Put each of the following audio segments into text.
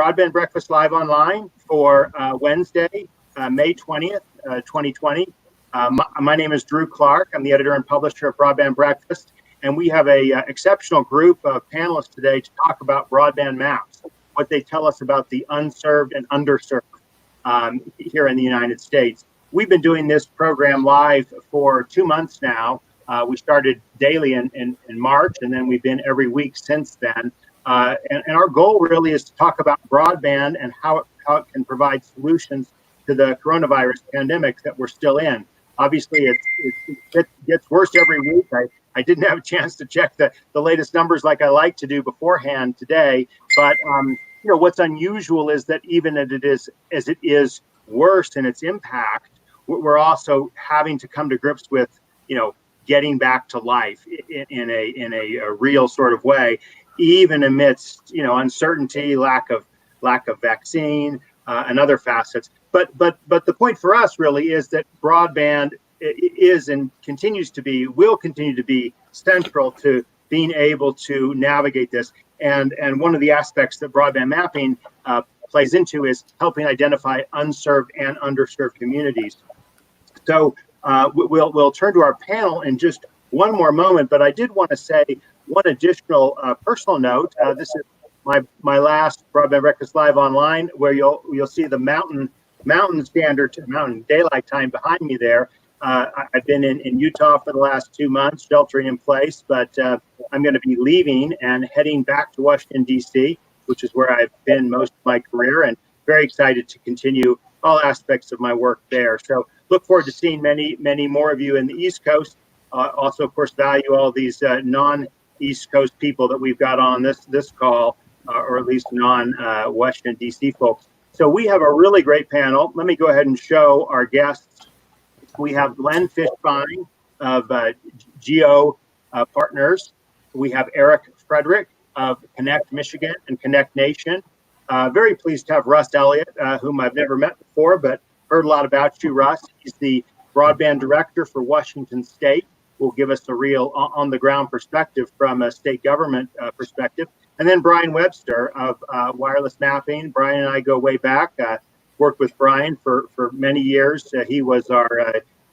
Broadband Breakfast Live Online for Wednesday, May 20th, 2020. My name is Drew Clark. I'm the editor and publisher of Broadband Breakfast, and we have a exceptional group of panelists today to talk about broadband maps, what they tell us about the unserved and underserved here in the United States. We've been doing this program live for 2 months now. We started daily in March, and then we've been every week since then. And our goal really is to talk about broadband and how it can provide solutions to the coronavirus pandemic that we're still in. Obviously, it gets worse every week. I didn't have a chance to check the latest numbers like I like to do beforehand today, but what's unusual is that even as it is worse in its impact, we're also having to come to grips with getting back to life in a real sort of way, even amidst uncertainty, lack of vaccine, and other facets. But the point for us really is that broadband is and will continue to be central to being able to navigate this. And one of the aspects that broadband mapping plays into is helping identify unserved and underserved communities. So we'll turn to our panel in just one more moment, but I did want to say one additional personal note. This is my last Broadband Breakfast Live Online, where you'll see the mountain daylight time behind me there. I've been in Utah for the last 2 months, sheltering in place, but I'm going to be leaving and heading back to Washington, D.C., which is where I've been most of my career, and very excited to continue all aspects of my work there. So look forward to seeing many, many more of you in the East Coast. Also, of course, value all these non-East Coast people that we've got on this call, or at least non-Washington, D.C. folks. So we have a really great panel. Let me go ahead and show our guests. We have Glenn Fishbein of Geo Partners. We have Eric Frederick of Connect Michigan and Connect Nation. Very pleased to have Russ Elliott, whom I've never met before, but heard a lot about you, Russ. He's the broadband director for Washington State. Will give us a real on-the-ground perspective from a state government perspective. And then Brian Webster of Wireless Mapping. Brian and I go way back. Worked with Brian for many years. He was our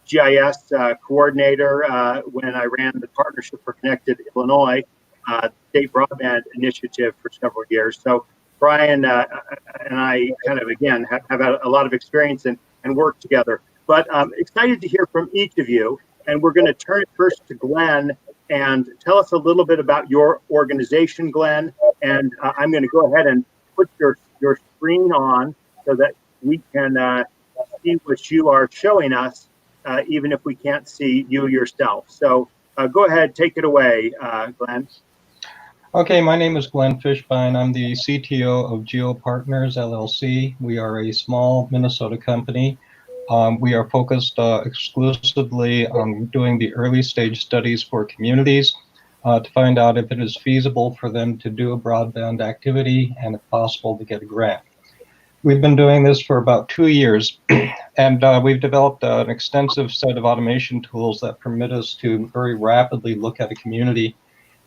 GIS coordinator when I ran the Partnership for Connected Illinois State Broadband Initiative for several years. So Brian and I kind of, again, have had a lot of experience and work together. But excited to hear from each of you. And we're going to turn it first to Glenn and tell us a little bit about your organization, Glenn. And I'm going to go ahead and put your screen on so that we can see what you are showing us, even if we can't see you yourself. So go ahead, take it away, Glenn. Okay, my name is Glenn Fishbein. I'm the CTO of Geo Partners, LLC. We are a small Minnesota company. We are focused exclusively on doing the early stage studies for communities to find out if it is feasible for them to do a broadband activity and if possible to get a grant. We've been doing this for about 2 years, and we've developed an extensive set of automation tools that permit us to very rapidly look at a community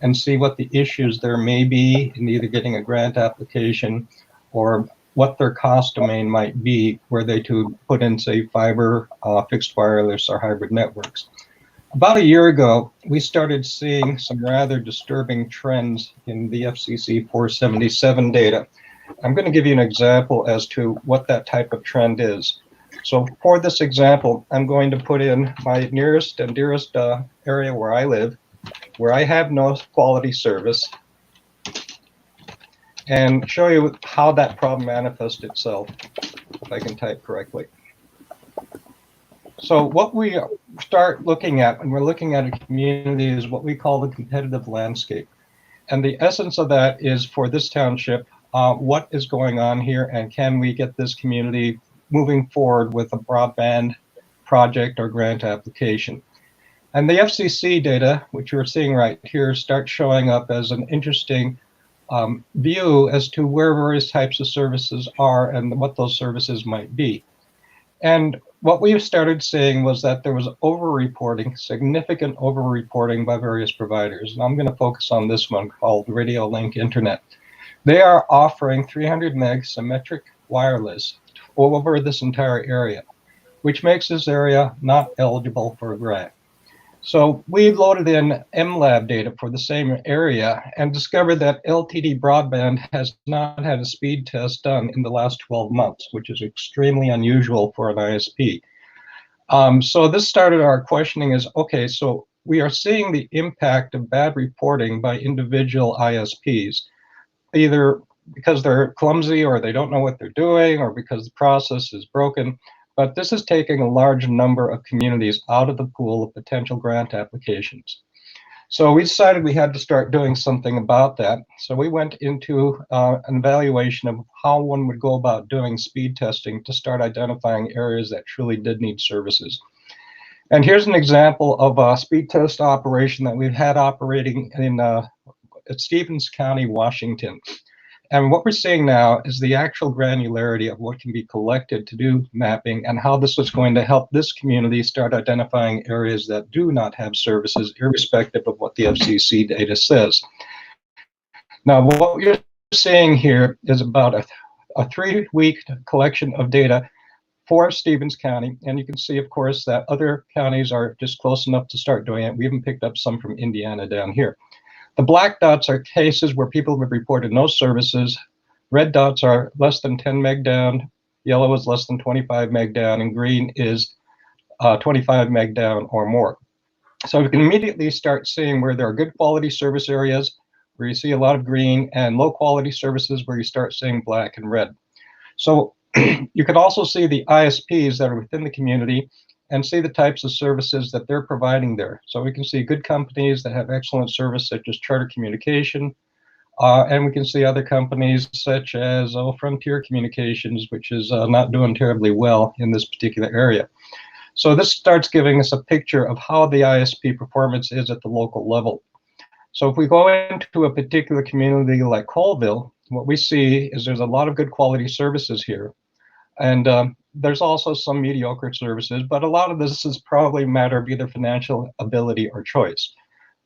and see what the issues there may be in either getting a grant application or what their cost domain might be were they to put in, say, fiber, fixed wireless, or hybrid networks. About a year ago, we started seeing some rather disturbing trends in the FCC 477 data. I'm going to give you an example as to what that type of trend is. So for this example, I'm going to put in my nearest and dearest area where I live, where I have no quality service, and show you how that problem manifests itself, if I can type correctly. So what we start looking at when we're looking at a community is what we call the competitive landscape. And the essence of that is, for this township, what is going on here, and can we get this community moving forward with a broadband project or grant application? And the FCC data, which you're seeing right here, starts showing up as an interesting view as to where various types of services are and what those services might be. And what we started seeing was that there was over-reporting, significant over-reporting by various providers. And I'm going to focus on this one called Radio Link Internet. They are offering 300 meg symmetric wireless over this entire area, which makes this area not eligible for a grant. So we loaded in MLab data for the same area and discovered that LTD Broadband has not had a speed test done in the last 12 months, which is extremely unusual for an ISP. So this started our questioning is, okay, so we are seeing the impact of bad reporting by individual ISPs, either because they're clumsy or they don't know what they're doing or because the process is broken. But this is taking a large number of communities out of the pool of potential grant applications. So we decided we had to start doing something about that. So we went into an evaluation of how one would go about doing speed testing to start identifying areas that truly did need services. And here's an example of a speed test operation that we've had operating in at Stevens County, Washington. And what we're seeing now is the actual granularity of what can be collected to do mapping and how this is going to help this community start identifying areas that do not have services, irrespective of what the FCC data says. Now, what you're seeing here is about a 3-week collection of data for Stevens County. And you can see, of course, that other counties are just close enough to start doing it. We even picked up some from Indiana down here. The black dots are cases where people have reported no services. Red dots are less than 10 meg down. Yellow is less than 25 meg down, and green is 25 meg down or more. So we can immediately start seeing where there are good quality service areas, where you see a lot of green, and low quality services where you start seeing black and red. So you can also see the ISPs that are within the community and see the types of services that they're providing there. So we can see good companies that have excellent service, such as Charter Communication, and we can see other companies such as Frontier Communications, which is not doing terribly well in this particular area. So this starts giving us a picture of how the ISP performance is at the local level. So if we go into a particular community like Colville, what we see is there's a lot of good quality services here. And there's also some mediocre services, but a lot of this is probably a matter of either financial ability or choice.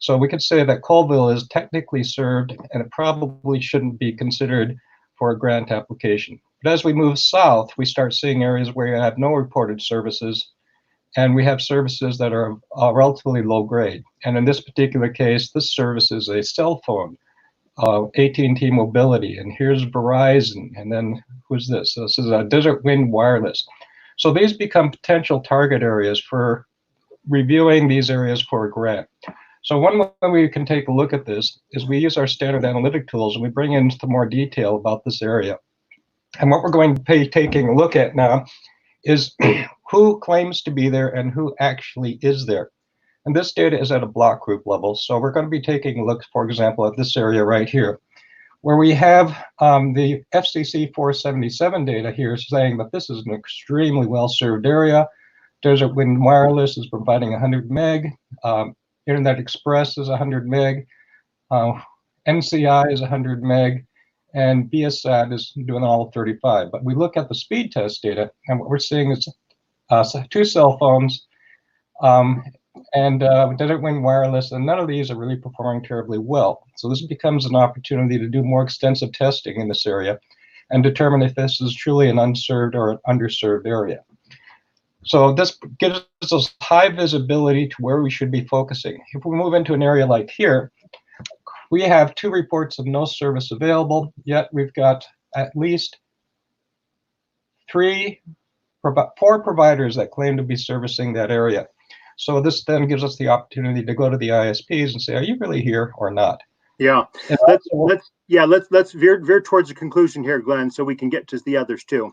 So we could say that Colville is technically served, and it probably shouldn't be considered for a grant application. But as we move south, we start seeing areas where you have no reported services, and we have services that are relatively low grade. And in this particular case, this service is a cell phone. AT&T Mobility, and here's Verizon, and then who's this? So this is a Desert Wind Wireless. So these become potential target areas for reviewing these areas for a grant. So one way we can take a look at this is we use our standard analytic tools and we bring into more detail about this area. And what we're going to be taking a look at now is who claims to be there and who actually is there. And this data is at a block group level. So we're going to be taking a look, for example, at this area right here, where we have the FCC 477 data here saying that this is an extremely well-served area. Desert Wind Wireless is providing 100 meg. Internet Express is 100 meg. NCI is 100 meg. And BSAT is doing all 35. But we look at the speed test data, and what we're seeing is 2 cell phones, and Desert Wind Wireless, and none of these are really performing terribly well. So this becomes an opportunity to do more extensive testing in this area and determine if this is truly an unserved or an underserved area. So this gives us high visibility to where we should be focusing. If we move into an area like here, we have 2 reports of no service available, yet we've got at least 4 providers that claim to be servicing that area. So this then gives us the opportunity to go to the ISPs and say, are you really here or not? Yeah, let's veer towards the conclusion here, Glenn, so we can get to the others too.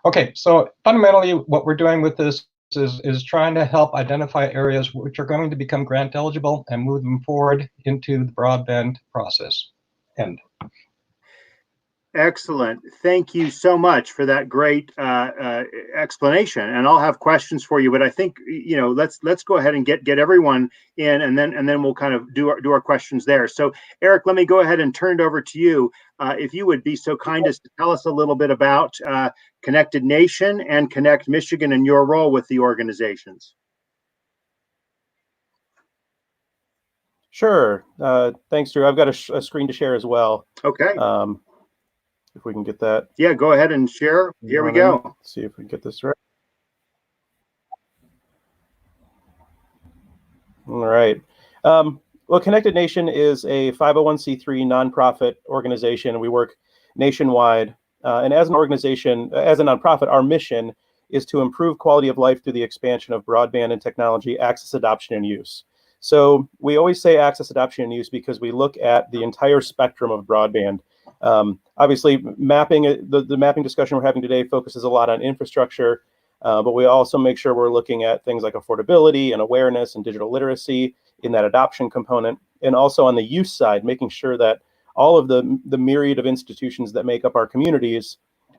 Okay, so fundamentally what we're doing with this is trying to help identify areas which are going to become grant eligible and move them forward into the broadband process. End. Excellent. Thank you so much for that great explanation. And I'll have questions for you, but I think let's go ahead and get everyone in, and then we'll kind of do our questions there. So Eric, let me go ahead and turn it over to you. If you would be so kind as to tell us a little bit about Connected Nation and Connect Michigan and your role with the organizations. Sure. Thanks, Drew. I've got a screen to share as well. Okay. If we can get that. Yeah, go ahead and share. Here we go. Let's see if we can get this right. All right. Well, Connected Nation is a 501c3 nonprofit organization. We work nationwide. And as an organization, as a nonprofit, our mission is to improve quality of life through the expansion of broadband and technology access, adoption, and use. So we always say access, adoption, and use because we look at the entire spectrum of broadband. Obviously, mapping, the mapping discussion we're having today focuses a lot on infrastructure, but we also make sure we're looking at things like affordability and awareness and digital literacy in that adoption component, and also on the use side, making sure that all of the myriad of institutions that make up our communities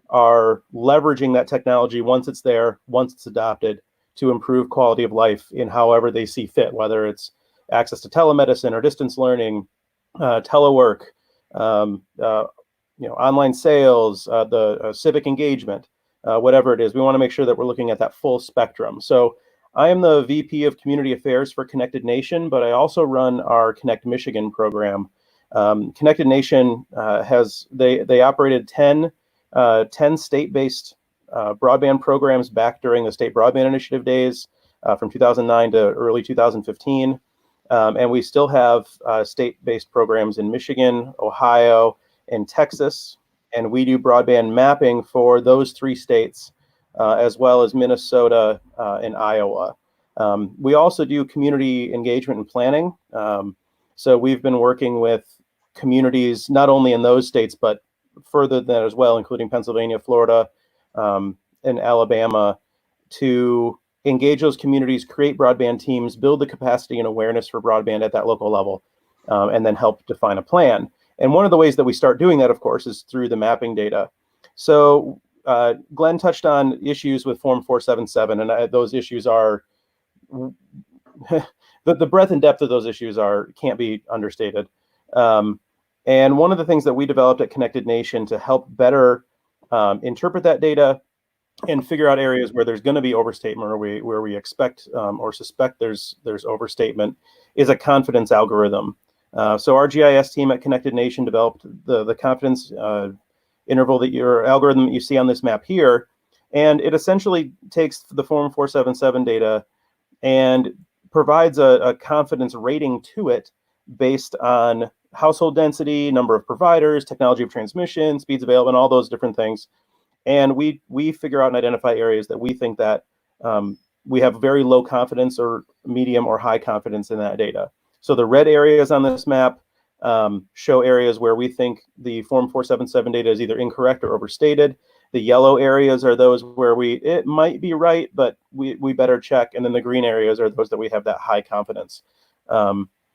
are leveraging that technology once it's there, once it's adopted, to improve quality of life in however they see fit, whether it's access to telemedicine or distance learning, telework, online sales, the civic engagement, whatever it is. We want to make sure that we're looking at that full spectrum. So I am the VP of Community Affairs for Connected Nation, but I also run our Connect Michigan program. Connected Nation they operated 10 state-based broadband programs back during the State Broadband Initiative days from 2009 to early 2015. And we still have state-based programs in Michigan, Ohio, and Texas. And we do broadband mapping for those 3 states, as well as Minnesota and Iowa. We also do community engagement and planning. So we've been working with communities, not only in those states, but further than that as well, including Pennsylvania, Florida, and Alabama, to engage those communities, create broadband teams, build the capacity and awareness for broadband at that local level, and then help define a plan. And one of the ways that we start doing that, of course, is through the mapping data. So Glenn touched on issues with Form 477, and those issues are, the breadth and depth of those issues can't be understated. And one of the things that we developed at Connected Nation to help better interpret that data and figure out areas where there's going to be overstatement, or where we expect or suspect there's overstatement, is a confidence algorithm. So our GIS team at Connected Nation developed the confidence interval algorithm that you see on this map here, and it essentially takes the Form 477 data and provides a confidence rating to it based on household density, number of providers, technology of transmission, speeds available, and all those different things. And we figure out and identify areas that we think that we have very low confidence or medium or high confidence in that data. So the red areas on this map show areas where we think the Form 477 data is either incorrect or overstated. The yellow areas are those where it might be right, but we better check. And then the green areas are those that we have that high confidence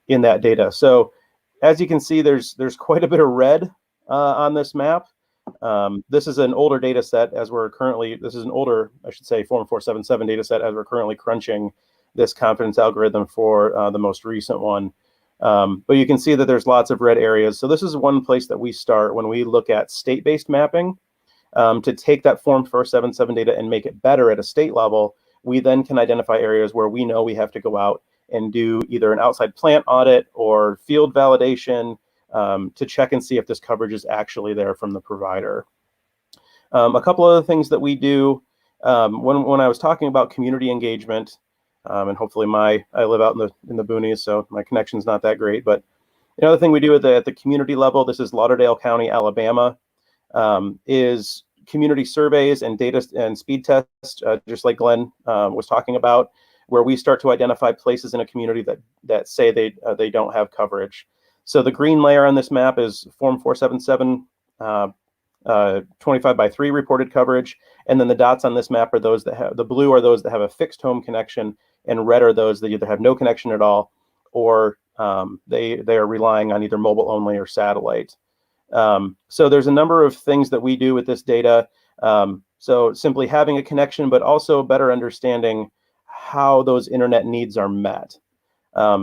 in that data. So as you can see, there's quite a bit of red on this map. This is an older data set this is an older, I should say, Form 477 data set as we're currently crunching this confidence algorithm for the most recent one. But you can see that there's lots of red areas. So this is one place that we start when we look at state-based mapping, to take that Form 477 data and make it better at a state level. We then can identify areas where we know we have to go out and do either an outside plant audit or field validation to check and see if this coverage is actually there from the provider. A couple other things that we do when I was talking about community engagement, and hopefully I live out in the boonies, so my connection's not that great. But another thing we do at the community level, this is Lauderdale County, Alabama, is community surveys and data and speed tests, just like Glenn was talking about, where we start to identify places in a community that say they don't have coverage. So the green layer on this map is Form 477 25/3 reported coverage, and then the dots on this map are those that have, the blue are those that have a fixed home connection, and red are those that either have no connection at all, or they are relying on either mobile only or satellite. So there's a number of things that we do with this data. So simply having a connection, but also better understanding how those internet needs are met.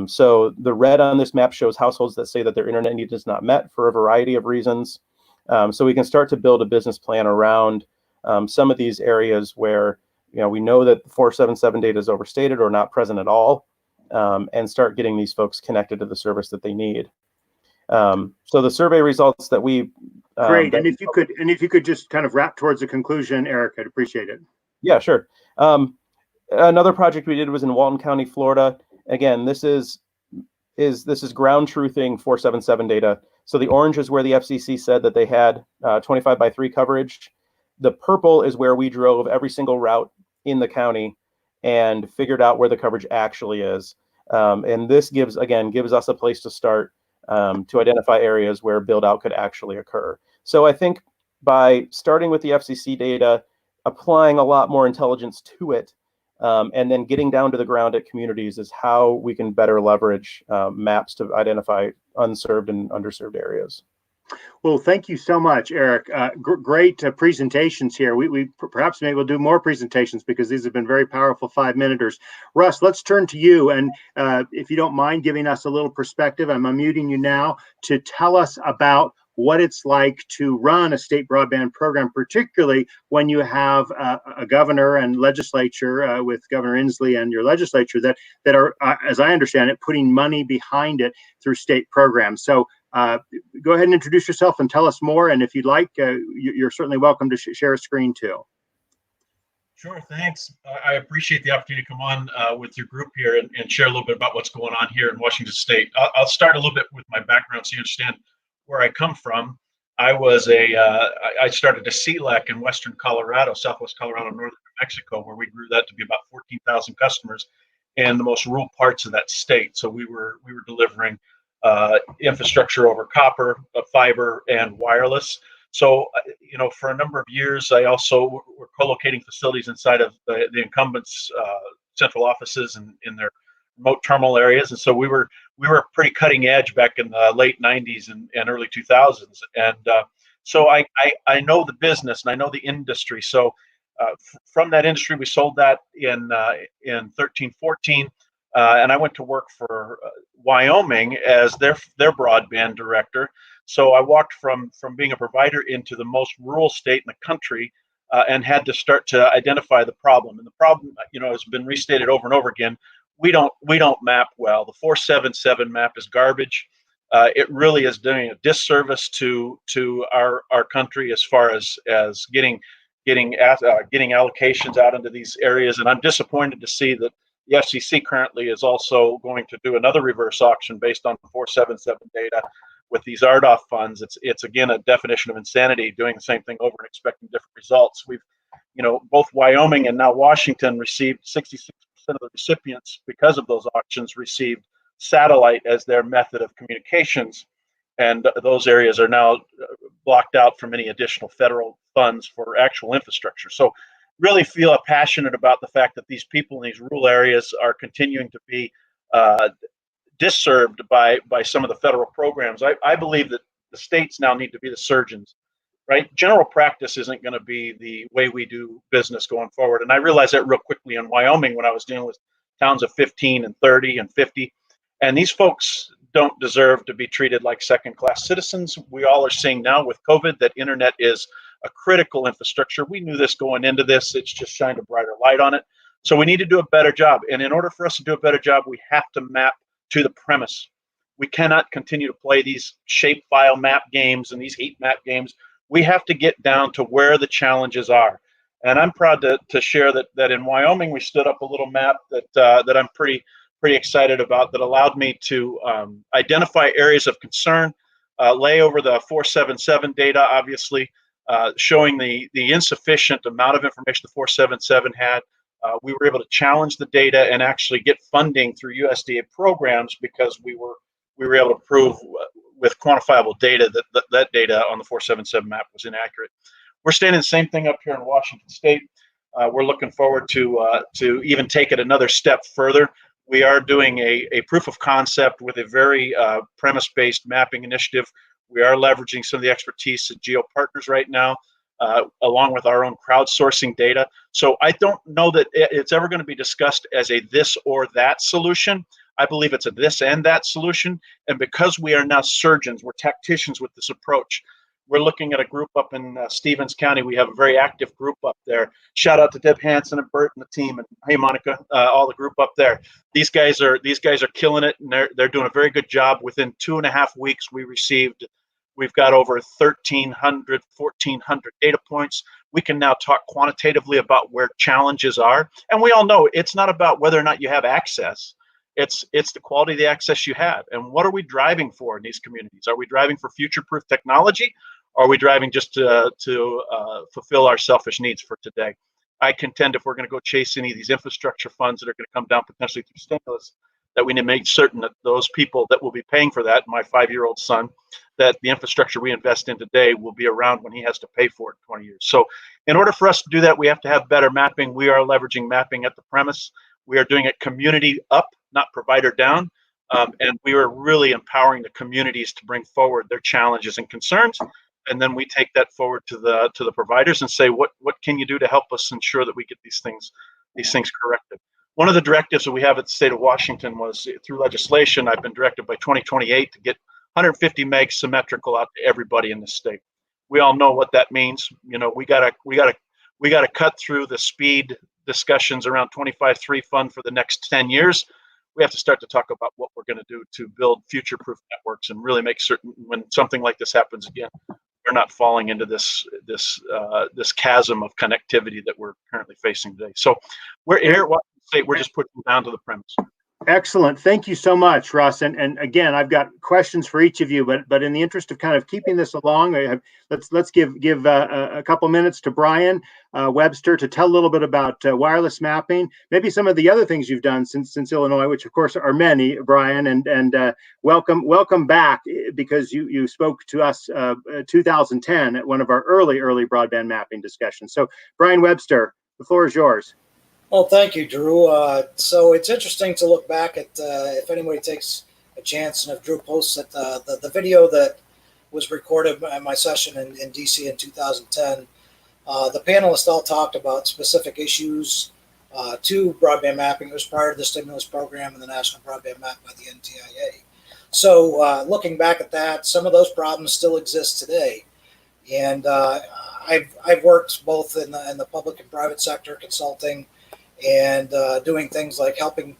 So the red on this map shows households that say that their internet need is not met for a variety of reasons. So we can start to build a business plan around some of these areas where we know that the 477 data is overstated or not present at all. and start getting these folks connected to the service that they need. So the survey results that we great, and if you could just kind of wrap towards a conclusion, Eric, I'd appreciate it. Yeah, sure. Another project we did was in Walton County, Florida. Again, this is ground truthing 477 data. So the orange is where the FCC said that they had 25/3 coverage. The purple is where we drove every single route in the county and figured out where the coverage actually is. And this gives us a place to start to identify areas where build out could actually occur. So I think by starting with the FCC data, applying a lot more intelligence to it, and then getting down to the ground at communities is how we can better leverage maps to identify unserved and underserved areas. Well, thank you so much, Eric. Great presentations here. We perhaps maybe we'll do more presentations because these have been very powerful 5-minuters. Russ, let's turn to you. And if you don't mind giving us a little perspective, I'm unmuting you now to tell us about what it's like to run a state broadband program, particularly when you have a governor and legislature with Governor Inslee and your legislature that are, as I understand it, putting money behind it through state programs. So go ahead and introduce yourself and tell us more. And if you'd like, you're certainly welcome to share a screen too. Sure, thanks. I appreciate the opportunity to come on with your group here and share a little bit about what's going on here in Washington State. I'll start a little bit with my background so you understand where I come from. I started a CLEC in Western Colorado, Southwest Colorado, northern New Mexico, where we grew that to be about 14,000 customers in the most rural parts of that state. So we were delivering infrastructure over copper, fiber, and wireless. So, for a number of years, I also were co-locating facilities inside of the incumbents' central offices and in their remote terminal areas. And so we were pretty cutting edge back in the late 90s and early 2000s. And so I know the business and I know the industry. So from that industry, we sold that in 13, 14. And I went to work for Wyoming as their broadband director. So I walked from being a provider into the most rural state in the country and had to start to identify the problem. And the problem, has been restated over and over again. We don't map well. The 477 map is garbage. It really is doing a disservice to our country as far as getting allocations out into these areas. And I'm disappointed to see that the FCC currently is also going to do another reverse auction based on 477 data with these RDOF funds. It's again a definition of insanity, doing the same thing over and expecting different results. We've, both Wyoming and now Washington received 66% of the recipients because of those auctions received satellite as their method of communications, and those areas are now blocked out from any additional federal funds for actual infrastructure. So really feel passionate about the fact that these people in these rural areas are continuing to be disserved by some of the federal programs. I believe that the states now need to be the surgeons, right? General practice isn't going to be the way we do business going forward. And I realized that real quickly in Wyoming when I was dealing with towns of 15 and 30 and 50. And these folks don't deserve to be treated like second-class citizens. We all are seeing now with COVID that internet is a critical infrastructure. We knew this going into this. It's just shined a brighter light on it. So we need to do a better job. And in order for us to do a better job, we have to map to the premise. We cannot continue to play these shapefile map games and these heat map games. We have to get down to where the challenges are. And I'm proud to share that in Wyoming, we stood up a little map that I'm pretty excited about, that allowed me to identify areas of concern, lay over the 477 data, obviously, showing the insufficient amount of information the 477 had. We were able to challenge the data and actually get funding through USDA programs because we were able to prove with quantifiable data that data on the 477 map was inaccurate. We're standing the same thing up here in Washington State. We're looking forward to even take it another step further. We are doing a proof of concept with a very premise-based mapping initiative. We are leveraging some of the expertise at GeoPartners right now, along with our own crowdsourcing data. So I don't know that it's ever going to be discussed as a this or that solution. I believe it's a this and that solution. And because we are now surgeons, we're tacticians with this approach, We're looking at a group up in Stevens County. We have a very active group up there. Shout out to Deb Hansen and Bert and the team, and hey Monica, all the group up there. These guys are killing it, and they're doing a very good job. Within 2.5 weeks, we've got over 1,300, 1,400 data points. We can now talk quantitatively about where challenges are, and we all know it's not about whether or not you have access. It's the quality of the access you have, and what are we driving for in these communities? Are we driving for future-proof technology? Or are we driving just to fulfill our selfish needs for today? I contend if we're going to go chase any of these infrastructure funds that are going to come down potentially through stimulus, that we need to make certain that those people that will be paying for that, my 5-year-old son, that the infrastructure we invest in today will be around when he has to pay for it in 20 years. So in order for us to do that, we have to have better mapping. We are leveraging mapping at the premise. We are doing it community up, not provider down. And we are really empowering the communities to bring forward their challenges and concerns. And then we take that forward to the providers and say, what can you do to help us ensure that we get these things corrected? One of the directives that we have at the state of Washington was through legislation. I've been directed by 2028 to get 150 meg symmetrical out to everybody in the state. We all know what that means. You know, we gotta cut through the speed discussions around 25.3 fund for the next 10 years. We have to start to talk about what we're going to do to build future-proof networks and really make certain when something like this happens again, we're not falling into this chasm of connectivity that we're currently facing today. So we're here at Washington State. We're just putting down to the premise. Excellent. Thank you so much, Russ. And again, I've got questions for each of you, but in the interest of kind of keeping this along, let's give a couple minutes to Brian Webster to tell a little bit about wireless mapping, maybe some of the other things you've done since Illinois, which of course are many, Brian, and welcome back, because you spoke to us 2010 at one of our early broadband mapping discussions. So Brian Webster, the floor is yours. Well, thank you, Drew. So it's interesting to look back at, if anybody takes a chance, and if Drew posts it, the video that was recorded at my session in DC in 2010, the panelists all talked about specific issues to broadband mapping. It was prior to the stimulus program and the National Broadband Map by the NTIA. So looking back at that, some of those problems still exist today. And I've worked both in the public and private sector consulting, and doing things like helping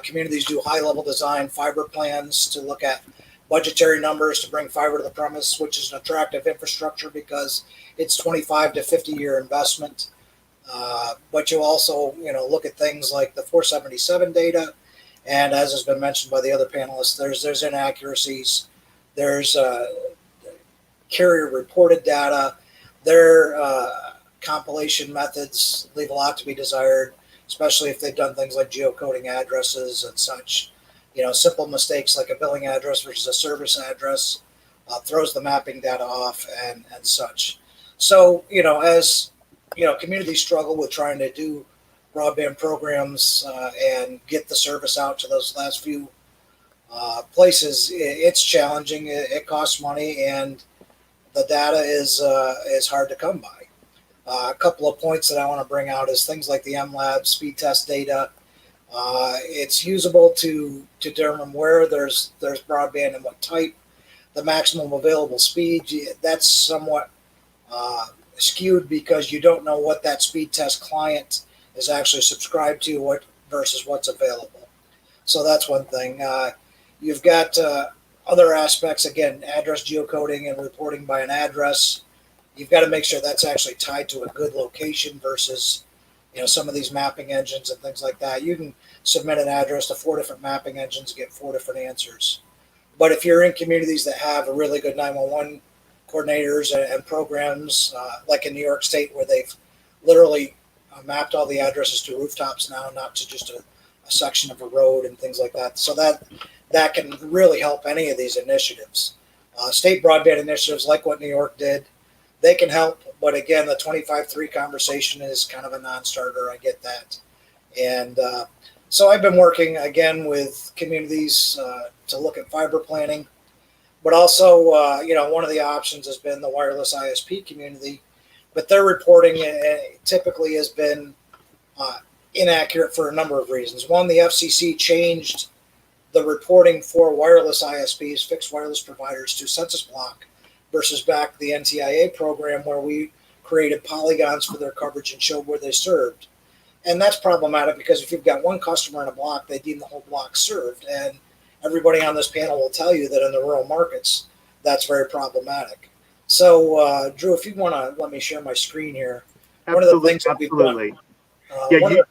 communities do high-level design fiber plans to look at budgetary numbers to bring fiber to the premise, which is an attractive infrastructure because it's 25 to 50-year investment. But you also, look at things like the 477 data, and as has been mentioned by the other panelists, there's inaccuracies, there's carrier-reported data, their compilation methods leave a lot to be desired, especially if they've done things like geocoding addresses and such. Simple mistakes like a billing address versus a service address throws the mapping data off and such. So, as communities struggle with trying to do broadband programs and get the service out to those last few places, it's challenging. It costs money, and the data is hard to come by. A couple of points that I want to bring out is things like the MLab speed test data. It's usable to determine where there's broadband and what type. The maximum available speed, that's somewhat skewed because you don't know what that speed test client is actually subscribed to versus what's available. So that's one thing. You've got other aspects, again, address geocoding and reporting by an address. You've got to make sure that's actually tied to a good location versus, some of these mapping engines and things like that. You can submit an address to 4 different mapping engines and get 4 different answers. But if you're in communities that have a really good 911 coordinators and programs, like in New York State, where they've literally mapped all the addresses to rooftops now, not to just a section of a road and things like that. So that can really help any of these initiatives. State broadband initiatives like what New York did, they can help, but again, the 25.3 conversation is kind of a non-starter. I get that. And so I've been working, again, with communities to look at fiber planning, but also, one of the options has been the wireless ISP community, but their reporting typically has been inaccurate for a number of reasons. One, the FCC changed the reporting for wireless ISPs, fixed wireless providers, to census block versus back the NTIA program where we created polygons for their coverage and showed where they served. And that's problematic because if you've got one customer in a block, they deem the whole block served. And everybody on this panel will tell you that in the rural markets, that's very problematic. So, Drew, if you want to let me share my screen here. One of the things that we've done. Yeah,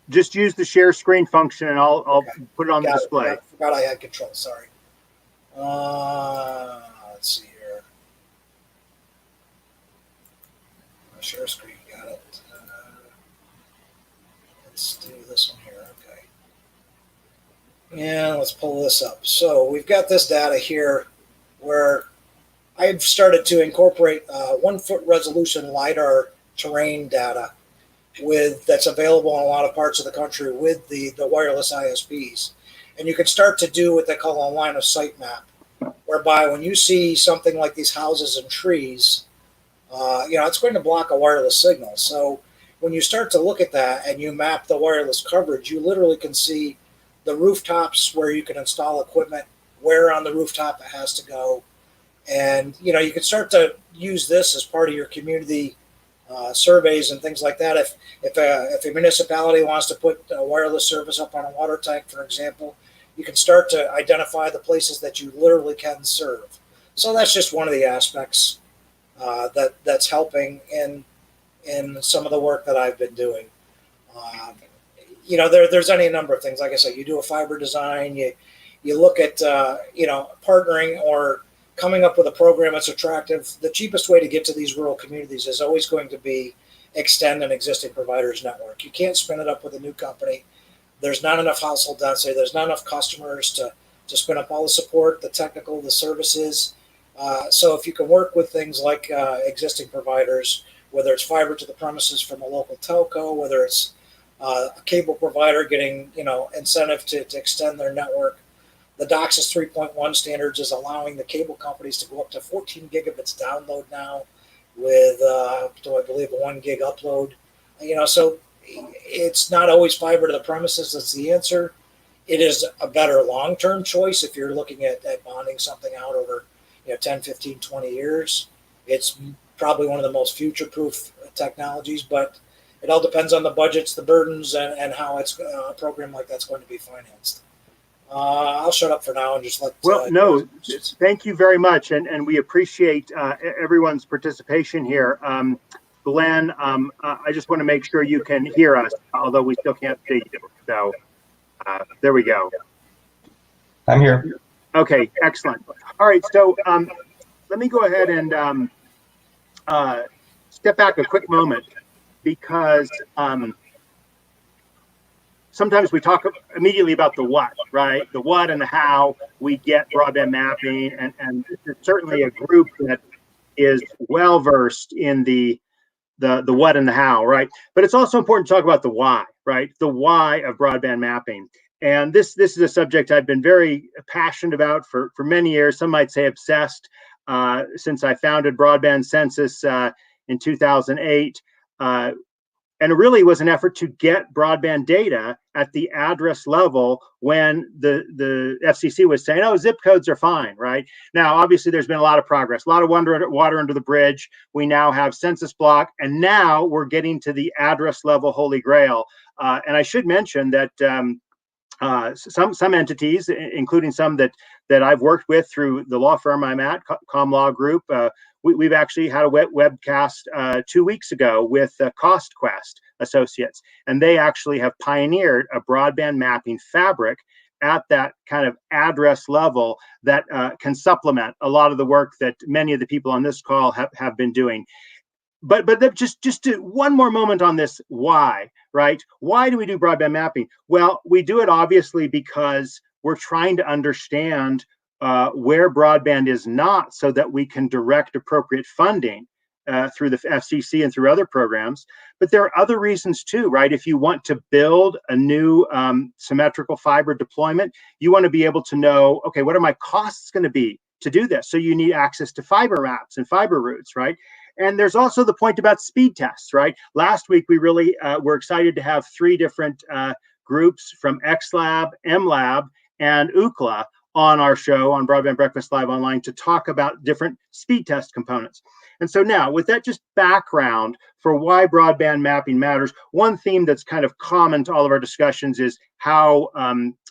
just use the share screen function, and I'll put it on the display. Forgot I had control. Sorry. Let's see here. My share screen, got it. Let's do this one here. Okay. And let's pull this up. So we've got this data here where I've started to incorporate 1 foot resolution LiDAR terrain data that's available in a lot of parts of the country with the wireless ISPs. And you can start to do what they call a line of sight map, whereby when you see something like these houses and trees, it's going to block a wireless signal. So when you start to look at that and you map the wireless coverage, you literally can see the rooftops where you can install equipment, where on the rooftop it has to go. And, you can start to use this as part of your community surveys and things like that. If a municipality wants to put a wireless service up on a water tank, for example, you can start to identify the places that you literally can serve. So that's just one of the aspects that's helping in some of the work that I've been doing. There's any number of things. Like I said, you do a fiber design, you look at partnering or coming up with a program that's attractive. The cheapest way to get to these rural communities is always going to be extend an existing provider's network. You can't spin it up with a new company. There's not enough household density. There's not enough customers to spin up all the support, the technical, the services. So if you can work with things like existing providers, whether it's fiber to the premises from a local telco, whether it's a cable provider getting incentive to extend their network. The DOCSIS 3.1 standards is allowing the cable companies to go up to 14 gigabits download now with, I believe, a 1 gig upload. So it's not always fiber to the premises that's the answer. It is a better long-term choice if you're looking at bonding something out over 10, 15, 20 years. It's probably one of the most future-proof technologies, but it all depends on the budgets, the burdens, and how a program like that's going to be financed. I'll shut up for now and just let. Thank you very much, and we appreciate everyone's participation here. Glenn, I just want to make sure you can hear us, although we still can't see you. So there we go. I'm here. Okay, excellent. All right, so let me go ahead and step back a quick moment, because sometimes we talk immediately about the what, right? The what and the how we get broadband mapping, and it's certainly a group that is well versed in the what and the how, right? But it's also important to talk about the why, right? The why of broadband mapping. And this is a subject I've been very passionate about for many years. Some might say obsessed, since I founded Broadband Census in 2008. And it really was an effort to get broadband data at the address level when the FCC was saying, oh, zip codes are fine, right? Now, obviously, there's been a lot of progress, a lot of water under the bridge. We now have census block, and now we're getting to the address level holy grail. And I should mention that some entities, including some that I've worked with through the law firm I'm at, ComLaw Group, we've actually had a webcast 2 weeks ago with CostQuest Associates, and they actually have pioneered a broadband mapping fabric at that kind of address level that can supplement a lot of the work that many of the people on this call have been doing. But just one more moment on this why, right? Why do we do broadband mapping? Well, we do it obviously because we're trying to understand where broadband is not, so that we can direct appropriate funding through the FCC and through other programs. But there are other reasons too, right? If you want to build a new symmetrical fiber deployment, you want to be able to know, okay, what are my costs going to be to do this? So you need access to fiber maps and fiber routes, right? And there's also the point about speed tests, right? Last week, we really were excited to have 3 different groups from XLab, MLab, and UCLA on our show on Broadband Breakfast Live Online to talk about different speed test components. And so now, with that just background for why broadband mapping matters, one theme that's kind of common to all of our discussions is how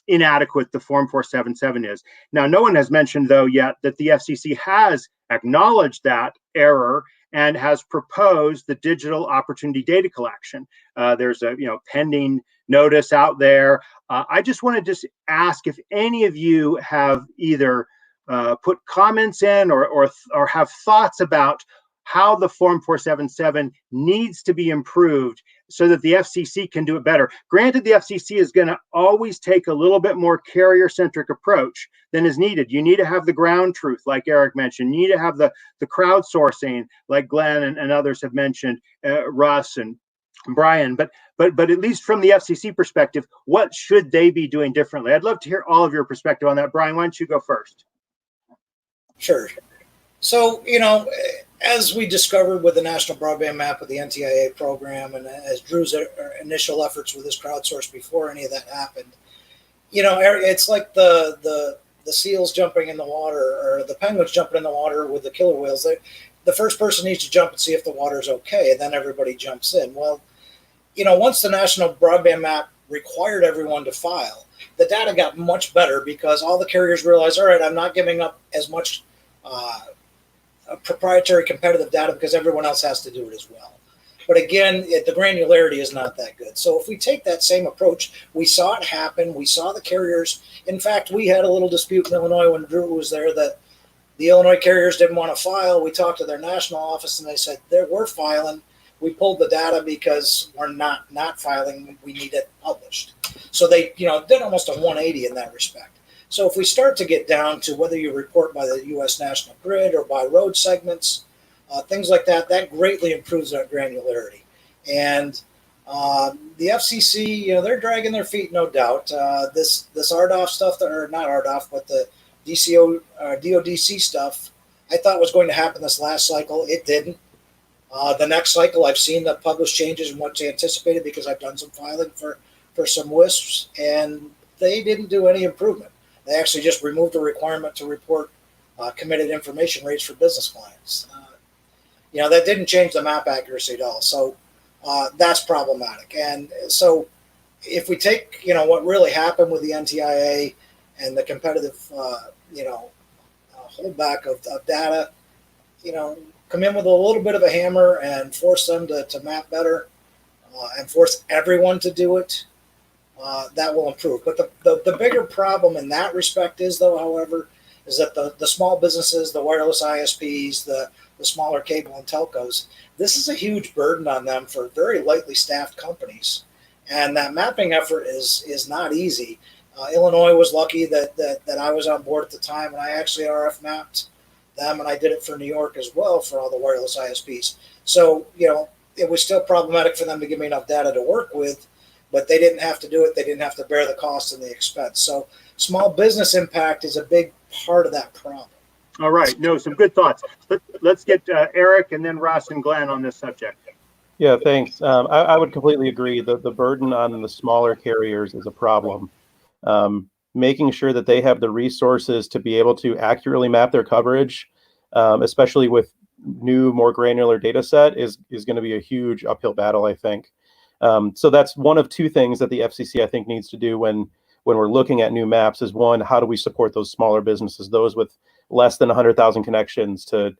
inadequate the Form 477 is. Now, no one has mentioned, though, yet that the FCC has acknowledged that error and has proposed the digital opportunity data collection. There's a pending notice out there. I just want to just ask if any of you have either put comments in or have thoughts about how the Form 477 needs to be improved so that the FCC can do it better. Granted, the FCC is going to always take a little bit more carrier-centric approach than is needed. You need to have the ground truth, like Eric mentioned. You need to have the crowdsourcing, like Glenn and others have mentioned, Russ and Brian. But at least from the FCC perspective, what should they be doing differently? I'd love to hear all of your perspective on that. Brian, why don't you go first? Sure. So, as we discovered with the National Broadband Map with the NTIA program, and as Drew's initial efforts with this crowdsource before any of that happened, it's like the seals jumping in the water, or the penguins jumping in the water with the killer whales. The first person needs to jump and see if the water's okay, and then everybody jumps in. Well, once the National Broadband Map required everyone to file, the data got much better because all the carriers realized, all right, I'm not giving up as much proprietary competitive data because everyone else has to do it as well. But again, the granularity is not that good. So if we take that same approach, we saw it happen. We saw the carriers. In fact, we had a little dispute in Illinois when Drew was there that the Illinois carriers didn't want to file. We talked to their national office and they said, we're filing. We pulled the data because we're not filing. We need it published. So they did almost a 180 in that respect. So if we start to get down to whether you report by the U.S. National Grid or by road segments, things like that, that greatly improves our granularity. And the FCC, they're dragging their feet, no doubt. This RDOF stuff, or not RDOF, but the DODC stuff, I thought was going to happen this last cycle. It didn't. The next cycle, I've seen the published changes and what's anticipated because I've done some filing for some WISPs, and they didn't do any improvement. They actually just removed the requirement to report committed information rates for business clients. That didn't change the map accuracy at all. So that's problematic. And so if we take, what really happened with the NTIA and the competitive, holdback of data, come in with a little bit of a hammer and force them to map better and force everyone to do it. That will improve. But the bigger problem in that respect is, though, however, is that the small businesses, the wireless ISPs, the smaller cable and telcos, this is a huge burden on them for very lightly staffed companies. And that mapping effort is not easy. Illinois was lucky that I was on board at the time, and I actually RF mapped them, and I did it for New York as well for all the wireless ISPs. So, it was still problematic for them to give me enough data to work with, but they didn't have to do it. They didn't have to bear the cost and the expense. So small business impact is a big part of that problem. All right. No, some good thoughts. Let's get Eric and then Russ and Glenn on this subject. Yeah, thanks. I would completely agree. The burden on the smaller carriers is a problem. Making sure that they have the resources to be able to accurately map their coverage, especially with new, more granular data set, is going to be a huge uphill battle, I think. So that's one of two things that the FCC, I think, needs to do when we're looking at new maps is, one, how do we support those smaller businesses, those with less than 100,000 connections, to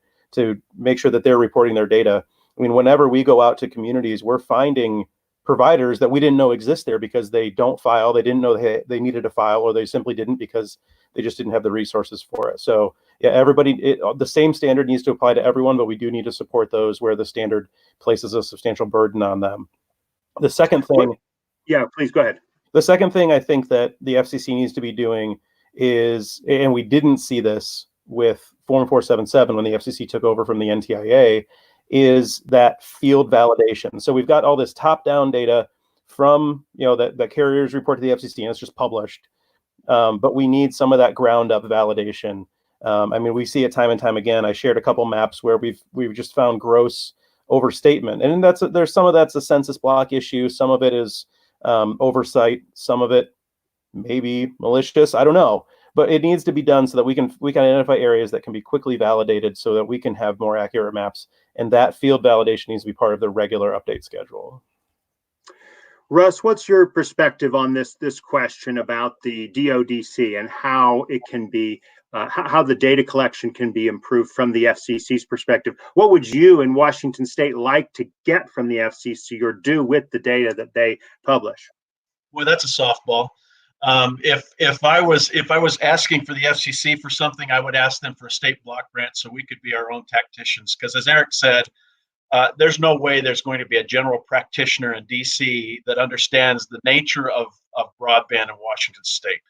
make sure that they're reporting their data. I mean, whenever we go out to communities, we're finding providers that we didn't know exist there because they don't file, they didn't know they needed to file, or they simply didn't because they just didn't have the resources for it. So yeah, everybody, the same standard needs to apply to everyone, but we do need to support those where the standard places a substantial burden on them. The second thing, yeah, please go ahead. The second thing I think that the FCC needs to be doing is, and we didn't see this with Form 477 when the FCC took over from the NTIA, is that field validation. So we've got all this top-down data from, that carriers report to the FCC, and it's just published. But we need some of that ground-up validation. We see it time and time again. I shared a couple maps where we've just found gross overstatement, and there's some of that's a census block issue. Some of it is oversight. Some of it maybe malicious. I don't know. but it needs to be done so that we can identify areas that can be quickly validated so that we can have more accurate maps. And that field validation needs to be part of the regular update schedule. Russ, what's your perspective on this question about the DODC and how it can be, how the data collection can be improved from the FCC's perspective? What would you in Washington State like to get from the FCC or do with the data that they publish? Well, that's a softball. If I was asking for the FCC for something, I would ask them for a state block grant so we could be our own tacticians. Because as Eric said, there's no way there's going to be a general practitioner in DC that understands the nature of broadband in Washington State.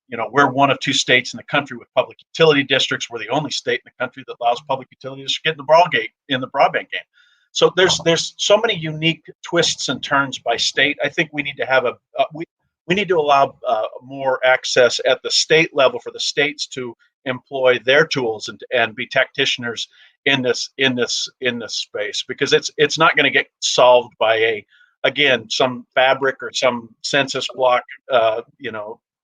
You know, we're one of 2 states in the country with public utility districts. We're the only state in the country that allows public utilities to get in the broadband game. So there's so many unique twists and turns by state. I think we need to have we need to allow more access at the state level for the states to employ their tools and be tacticians in this space, because it's not going to get solved by some fabric or some census block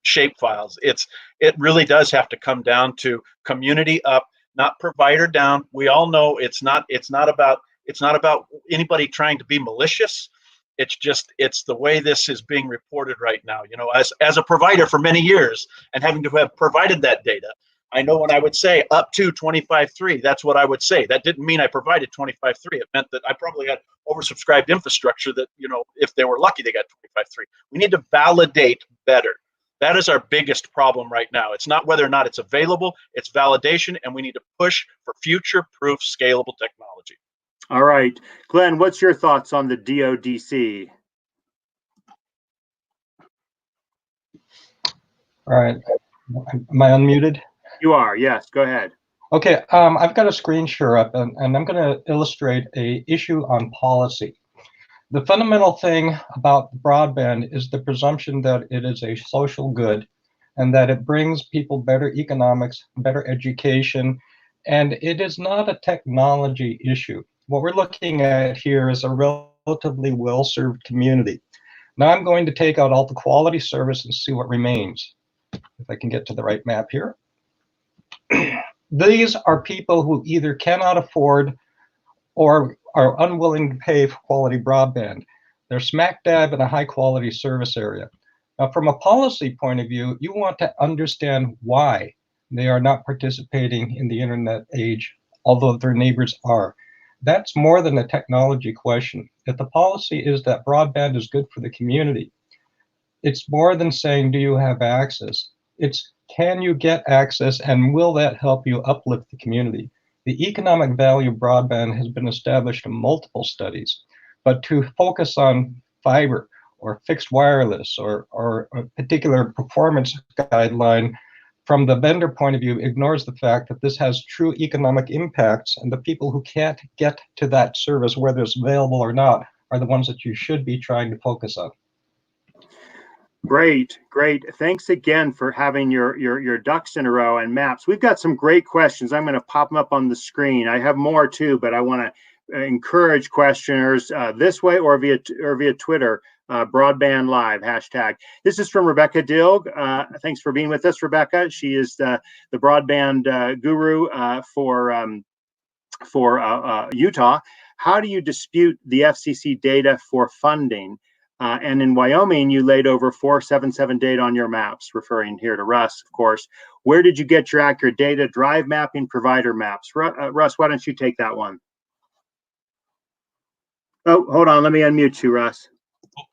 shape files. It really does have to come down to community up, not provider down. We all know it's not about anybody trying to be malicious. It's the way this is being reported right now. You know, as a provider for many years and having to have provided that data, I know when I would say up to 25.3, that's what I would say. That didn't mean I provided 25.3. It meant that I probably had oversubscribed infrastructure that, you know, if they were lucky, they got 25.3. We need to validate better. That is our biggest problem right now. It's not whether or not it's available, it's validation, and we need to push for future-proof, scalable technology. All right. Glenn, what's your thoughts on the DODC? All right. Am I unmuted? You are, yes. Go ahead. Okay, I've got a screen share up, and I'm going to illustrate a issue on policy. The fundamental thing about broadband is the presumption that it is a social good and that it brings people better economics, better education, and it is not a technology issue. What we're looking at here is a relatively well-served community. Now I'm going to take out all the quality service and see what remains. If I can get to the right map here. These are people who either cannot afford or are unwilling to pay for quality broadband. They're smack dab in a high quality service area. Now, from a policy point of view, you want to understand why they are not participating in the internet age, although their neighbors are. That's more than a technology question. If the policy is that broadband is good for the community, it's more than saying, do you have access? It's, can you get access, and will that help you uplift the community? The economic value of broadband has been established in multiple studies, but to focus on fiber or fixed wireless or a particular performance guideline from the vendor point of view ignores the fact that this has true economic impacts, and the people who can't get to that service, whether it's available or not, are the ones that you should be trying to focus on. Great. Thanks again for having your ducks in a row and maps. We've got some great questions. I'm going to pop them up on the screen. I have more too, but I want to encourage questioners this way or via Twitter, Broadband Live #. This is from Rebecca Dilg. Thanks for being with us, Rebecca. She is the broadband guru for Utah. How do you dispute the FCC data for funding? And in Wyoming, you laid over 477 data on your maps, referring here to Russ, of course. Where did you get your accurate data? Drive mapping, provider maps. Russ, why don't you take that one? Oh, hold on. Let me unmute you, Russ.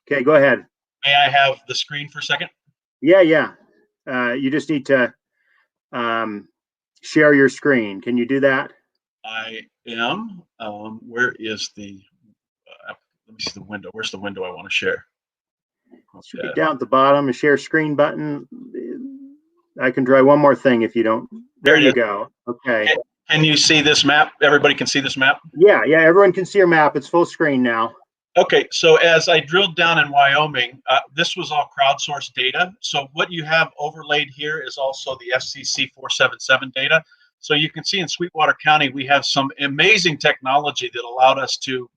Okay, go ahead. May I have the screen for a second? Yeah. You just need to share your screen. Can you do that? I am. Where is the... let me see the window. Where's the window I want to share? Okay. Down at the bottom, a share screen button. I can try one more thing if you don't. There you go. Okay. Can you see this map? Everybody can see this map? Yeah, everyone can see your map. It's full screen now. Okay, so as I drilled down in Wyoming, this was all crowdsourced data. So what you have overlaid here is also the FCC 477 data. So you can see in Sweetwater County, we have some amazing technology that allowed us to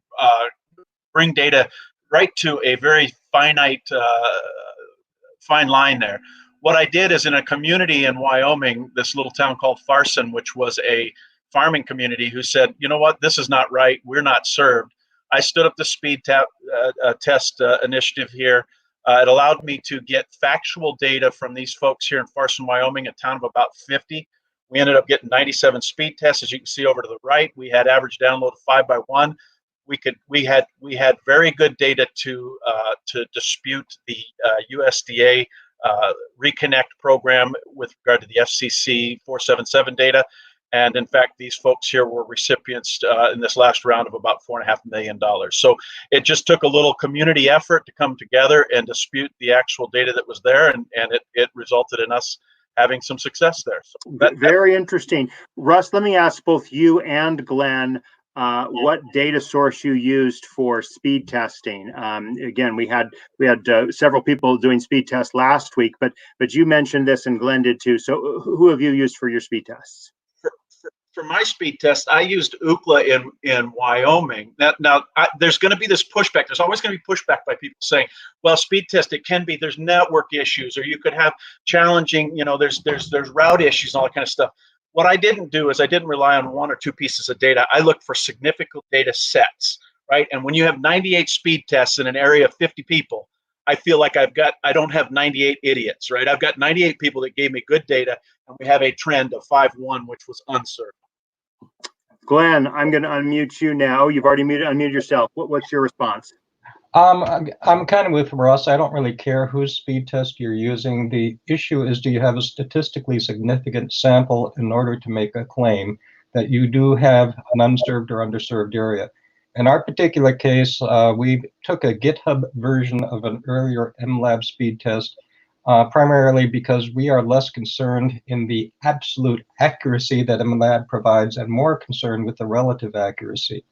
bring data right to a very finite, fine line there. what I did is in a community in Wyoming, this little town called Farson, which was a farming community, who said, you know what, this is not right. We're not served. I stood up the test initiative here. It allowed me to get factual data from these folks here in Farson, Wyoming, a town of about 50. We ended up getting 97 speed tests, as you can see over to the right. We had average download of 5x1. We had very good data to dispute the USDA Reconnect program with regard to the FCC 477 data. And in fact, these folks here were recipients in this last round of about $4.5 million. So it just took a little community effort to come together and dispute the actual data that was there, and it resulted in us having some success there. So very interesting. Russ, let me ask both you and Glenn what data source you used for speed testing. Again, we had several people doing speed tests last week, but you mentioned this and Glenn did too. So who have you used for your speed tests? For my speed test, I used Ookla in Wyoming. Now there's going to be this pushback. There's always going to be pushback by people saying, well, speed test, it can be, there's network issues, or you could have challenging, there's route issues and all that kind of stuff. What I didn't do is I didn't rely on one or two pieces of data. I looked for significant data sets, right? And when you have 98 speed tests in an area of 50 people, I feel like I don't have 98 idiots, right? I've got 98 people that gave me good data, and we have a trend of 5-1, which was uncertain. Glenn, I'm going to unmute you now. You've already unmuted yourself. What's your response? I'm kind of with Russ. I don't really care whose speed test you're using. The issue is, do you have a statistically significant sample in order to make a claim that you do have an unserved or underserved area? In our particular case, we took a GitHub version of an earlier MLab speed test, primarily because we are less concerned in the absolute accuracy that MLab provides and more concerned with the relative accuracy.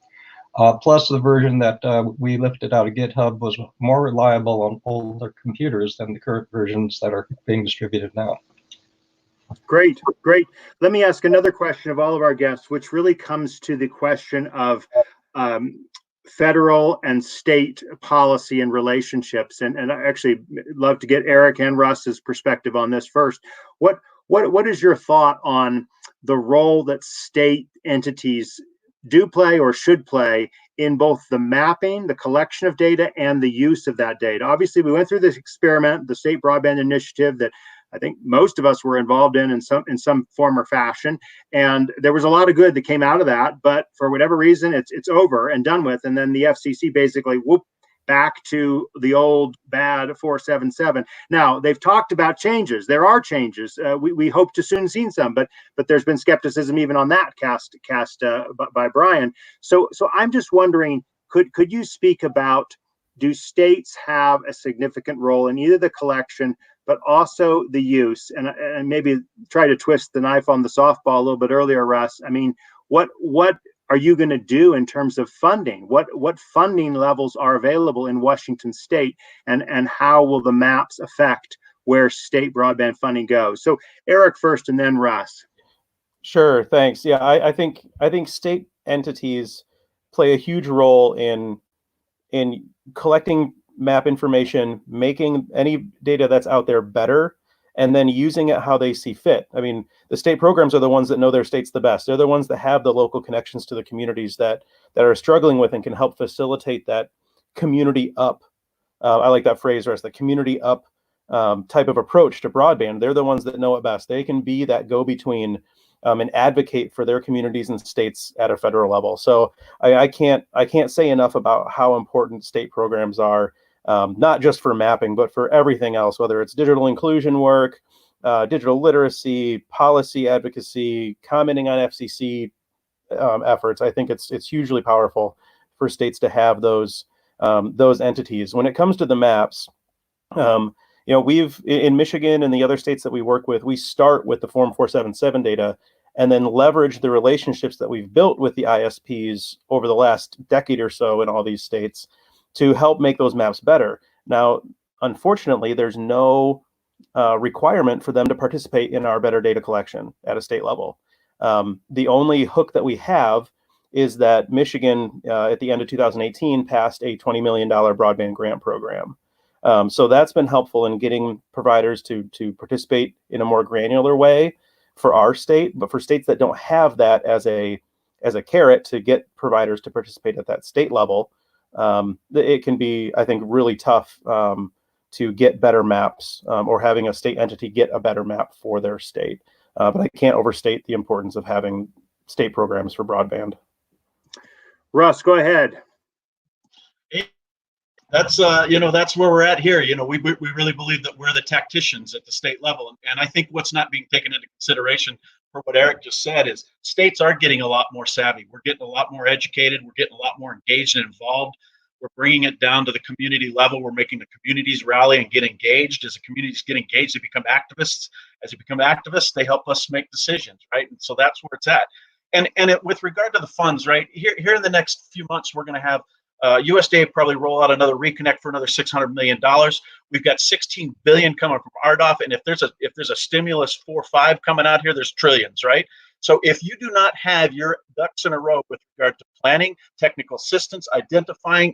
Plus, the version that we lifted out of GitHub was more reliable on older computers than the current versions that are being distributed now. Great, great. Let me ask another question of all of our guests, which really comes to the question of federal and state policy and relationships. And I actually love to get Eric and Russ's perspective on this first. What is your thought on the role that state entities do play or should play in both the mapping, the collection of data, and the use of that data? Obviously, we went through this experiment, the State Broadband Initiative, that I think most of us were involved in some form or fashion, and there was a lot of good that came out of that. But for whatever reason, it's over and done with, and then the FCC basically back to the old bad 477. Now they've talked about changes. There are changes. We hope to soon see some, but there's been skepticism even on that cast by Brian. So I'm just wondering, could you speak about, do states have a significant role in either the collection but also the use, and maybe try to twist the knife on the softball a little bit earlier, Russ? I mean, what are you going to do in terms of funding? What funding levels are available in Washington State, and how will the maps affect where state broadband funding goes? So Eric first, and then Russ. Sure, thanks. Yeah, I think state entities play a huge role in collecting map information, making any data that's out there better, and then using it how they see fit. I mean, the state programs are the ones that know their states the best. They're the ones that have the local connections to the communities that are struggling with and can help facilitate that community up. I like that phrase, Russ, the community up type of approach to broadband. They're the ones that know it best. They can be that go-between and advocate for their communities and states at a federal level. So I can't say enough about how important state programs are. Not just for mapping, but for everything else, whether it's digital inclusion work, digital literacy, policy advocacy, commenting on FCC efforts. I think it's hugely powerful for states to have those entities. When it comes to the maps, we've in Michigan and the other states that we work with, we start with the Form 477 data and then leverage the relationships that we've built with the ISPs over the last decade or so in all these states to help make those maps better. Now, unfortunately, there's no requirement for them to participate in our better data collection at a state level. The only hook that we have is that Michigan, at the end of 2018, passed a $20 million broadband grant program. So that's been helpful in getting providers to participate in a more granular way for our state. But for states that don't have that as a carrot to get providers to participate at that state level, it can be, I think, really tough to get better maps, or having a state entity get a better map for their state. But I can't overstate the importance of having state programs for broadband. Russ, go ahead. That's that's where we're at here. We really believe that we're the tacticians at the state level, and I think what's not being taken into consideration for what Eric just said is states are getting a lot more savvy. We're getting a lot more educated. We're getting a lot more engaged and involved. We're bringing it down to the community level. We're making the communities rally and get engaged. As the communities get engaged, they become activists. As they become activists, they help us make decisions, right? And so that's where it's at. And with regard to the funds, right, here in the next few months, we're going to have USDA probably roll out another reconnect for another $600 million. We've got $16 billion coming from RDOF, and if there's a stimulus 4-5 coming out here, there's trillions, right? So if you do not have your ducks in a row with regard to planning, technical assistance, identifying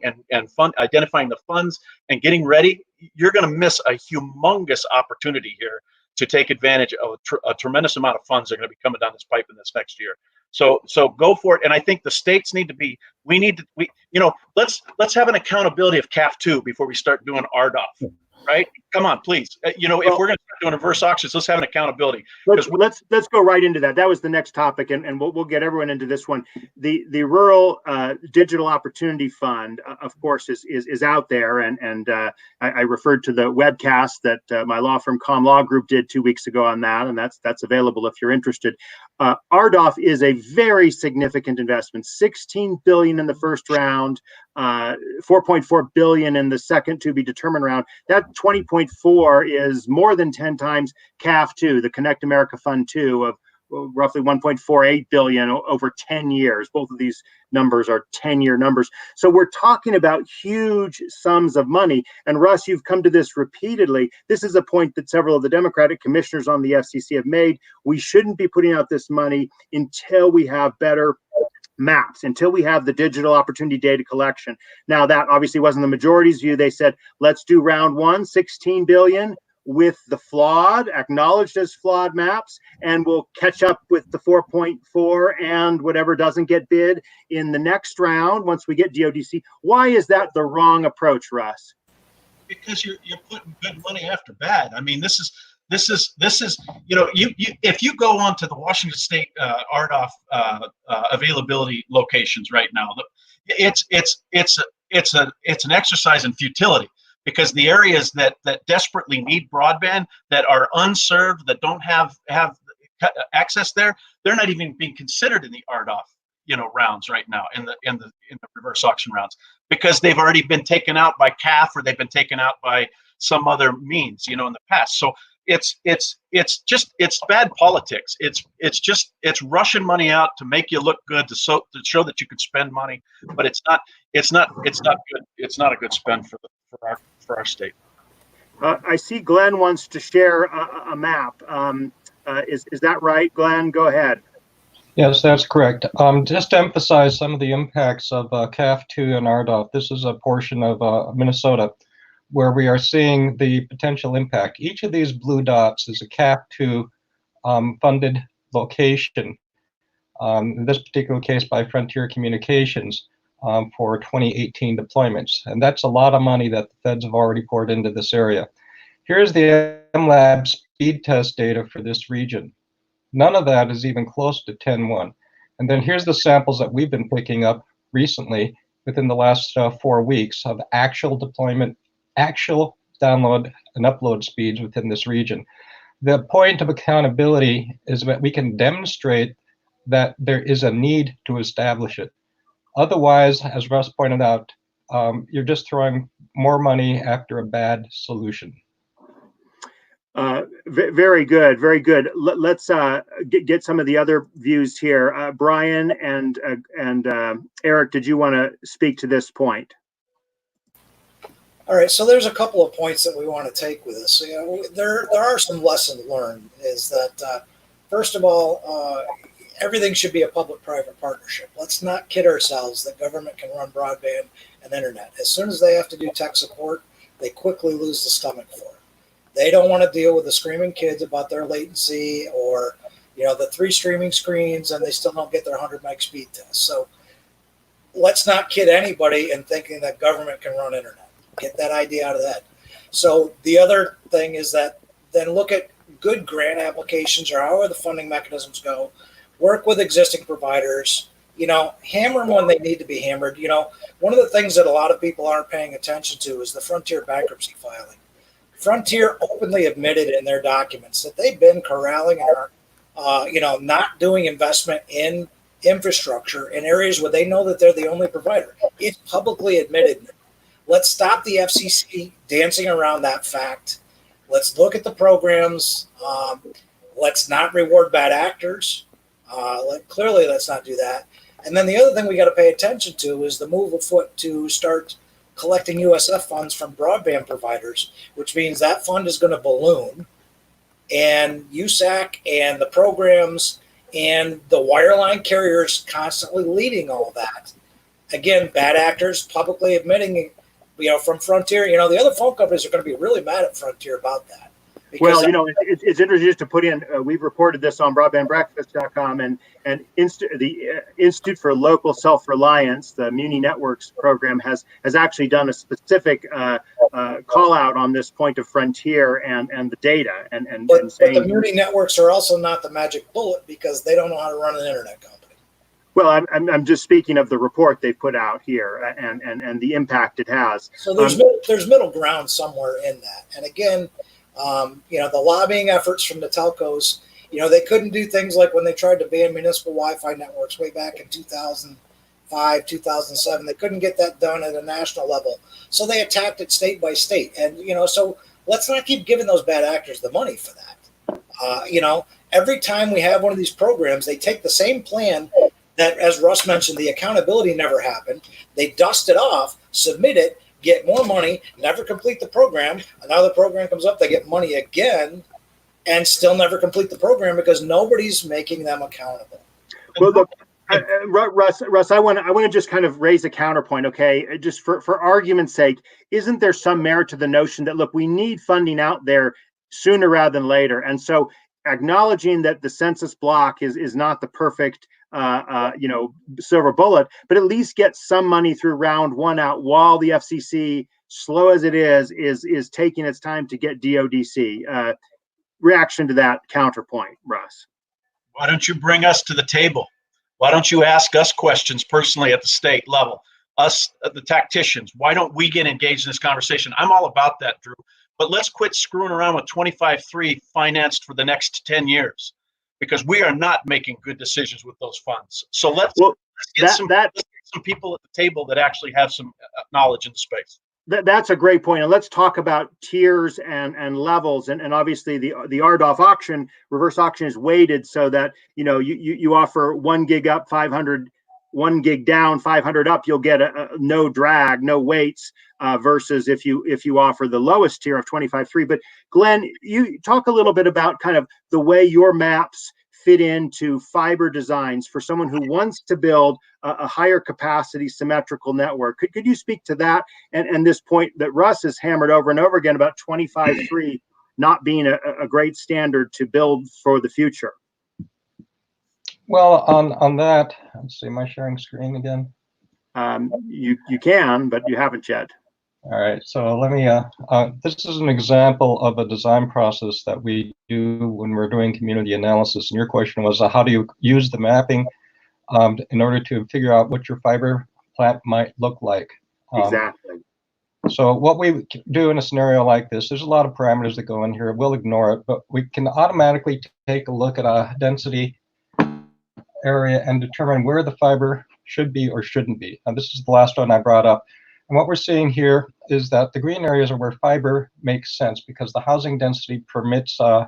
identifying the funds, and getting ready, you're going to miss a humongous opportunity here to take advantage of a tremendous amount of funds that are going to be coming down this pipe in this next year. So go for it. And I think the states need to be, let's have an accountability of CAF2 before we start doing RDOF, right? Come on, please. If we're going to start doing reverse auctions, let's have an accountability. Let's go right into that. That was the next topic, and we'll get everyone into this one. The Rural Digital Opportunity Fund, of course, is out there, and I referred to the webcast that my law firm Com Law Group did 2 weeks ago on that, and that's available if you're interested. RDOF is a very significant investment. $16 billion in the first round, $4.4 billion in the second to be determined round. That 20.4 is more than 10 times CAF2, the Connect America Fund 2 of roughly 1.48 billion over 10 years. Both of these numbers are 10-year numbers. So we're talking about huge sums of money. And Russ, you've come to this repeatedly. This is a point that several of the Democratic commissioners on the FCC have made. We shouldn't be putting out this money until we have better maps, until we have the digital opportunity data collection. Now, that obviously wasn't the majority's view. They said, let's do round one, 16 billion with the acknowledged as flawed maps, and we'll catch up with the 4.4 and whatever doesn't get bid in the next round once we get DODC. Why is that the wrong approach, Russ? Because you're putting good money after bad. I mean, this is if you go on to the Washington State RDOF availability locations right now, it's an exercise in futility, because the areas that desperately need broadband, that are unserved, that don't have access there, they're not even being considered in the RDOF rounds right now, in the reverse auction rounds, because they've already been taken out by CAF, or they've been taken out by some other means in the past. So it's bad politics. It's rushing money out to make you look good, to show that you can spend money, but it's not good. It's not a good spend for our state. I see Glenn wants to share a map. Is that right, Glenn? Go ahead. Yes, that's correct. Just to emphasize some of the impacts of CAF2 and RDOF, this is a portion of Minnesota where we are seeing the potential impact. Each of these blue dots is a CAF2 funded location, in this particular case by Frontier Communications, for 2018 deployments. And that's a lot of money that the feds have already poured into this area. Here's the MLab speed test data for this region. None of that is even close to 10.1. And then here's the samples that we've been picking up recently within the last 4 weeks of actual deployment, actual download and upload speeds within this region. The point of accountability is that we can demonstrate that there is a need to establish it. Otherwise, as Russ pointed out, you're just throwing more money after a bad solution. Very good, very good. Let's get some of the other views here. Brian and Eric, did you want to speak to this point? All right, so there's a couple of points that we want to take with this. There are some lessons learned. Is that first of all, everything should be a public-private partnership. Let's not kid ourselves that government can run broadband and internet. As soon as they have to do tech support, they quickly lose the stomach for. They don't want to deal with the screaming kids about their latency or, the 3 streaming screens, and they still don't get their 100 meg speed test. So let's not kid anybody in thinking that government can run internet. Get that idea out of that. So the other thing is that then look at good grant applications or however the funding mechanisms go. Work with existing providers. Hammer them when they need to be hammered. One of the things that a lot of people aren't paying attention to is the Frontier bankruptcy filing. Frontier openly admitted in their documents that they've been corralling and are, not doing investment in infrastructure in areas where they know that they're the only provider. It's publicly admitted. Let's stop the FCC dancing around that fact. Let's look at the programs. Let's not reward bad actors. Clearly, let's not do that. And then the other thing we got to pay attention to is the move afoot to start collecting USF funds from broadband providers, which means that fund is going to balloon. And USAC and the programs and the wireline carriers constantly leading all that. Again, bad actors publicly admitting, from Frontier, the other phone companies are going to be really mad at Frontier about that. Well, it's interesting just to put in, we've reported this on broadbandbreakfast.com and the Institute for Local Self-Reliance, the Muni Networks program, has actually done a specific call out on this point of Frontier and the data. But the Muni Networks are also not the magic bullet because they don't know how to run an internet company. Well, I'm just speaking of the report they put out here and the impact it has. So there's middle ground somewhere in that. And again, the lobbying efforts from the telcos, they couldn't do things like when they tried to ban municipal Wi-Fi networks way back in 2005, 2007. They couldn't get that done at a national level. So they attacked it state by state. And, so let's not keep giving those bad actors the money for that. Every time we have one of these programs, they take the same plan that, as Russ mentioned, the accountability never happened. They dust it off, submit it, get more money, never complete the program. Another program comes up, they get money again, and still never complete the program because nobody's making them accountable. Well, look, Russ, I want to just kind of raise a counterpoint, okay? Just for argument's sake, isn't there some merit to the notion that, look, we need funding out there sooner rather than later? And so acknowledging that the census block is not the perfect silver bullet, but at least get some money through round 1 out while the FCC, slow as it is taking its time to get DODC. Reaction to that counterpoint, Russ? Why don't you bring us to the table? Why don't you ask us questions personally at the state level? Us, the tacticians, why don't we get engaged in this conversation? I'm all about that, Drew. But let's quit screwing around with 25.3 financed for the next 10 years. Because we are not making good decisions with those funds. So let's get some people at the table that actually have some knowledge in the space. That's a great point. And let's talk about tiers and levels. And obviously the RDOF auction, reverse auction, is weighted so that you offer 1 gig up, 500, 1 gig down, 500 up, you'll get a no drag, no waits, versus if you offer the lowest tier of 25.3. But Glenn, you talk a little bit about kind of the way your maps fit into fiber designs for someone who wants to build a higher capacity symmetrical network. Could you speak to that and this point that Russ has hammered over and over again about 25.3 not being a great standard to build for the future? Well, on that, let's see, am I sharing screen again? You can, but you haven't yet. All right, so let me, this is an example of a design process that we do when we're doing community analysis. And your question was, how do you use the mapping in order to figure out what your fiber plant might look like? Exactly. So what we do in a scenario like this, there's a lot of parameters that go in here. We'll ignore it, but we can automatically take a look at a density area and determine where the fiber should be or shouldn't be. Now, this is the last one I brought up. And what we're seeing here is that the green areas are where fiber makes sense because the housing density permits, the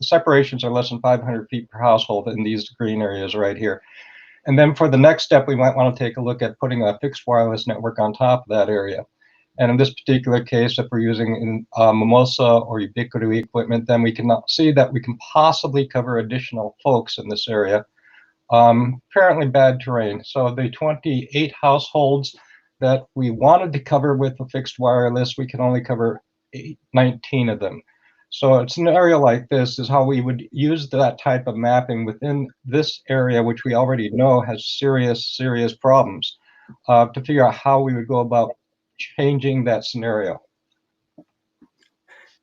separations are less than 500 feet per household in these green areas right here. And then for the next step, we might want to take a look at putting a fixed wireless network on top of that area. And in this particular case, if we're using Mimosa or Ubiquity equipment, then we can see that we can possibly cover additional folks in this area. Apparently bad terrain. So the 28 households that we wanted to cover with a fixed wireless, we can only cover 19 of them. So a scenario like this is how we would use that type of mapping within this area, which we already know has serious problems, to figure out how we would go about changing that scenario.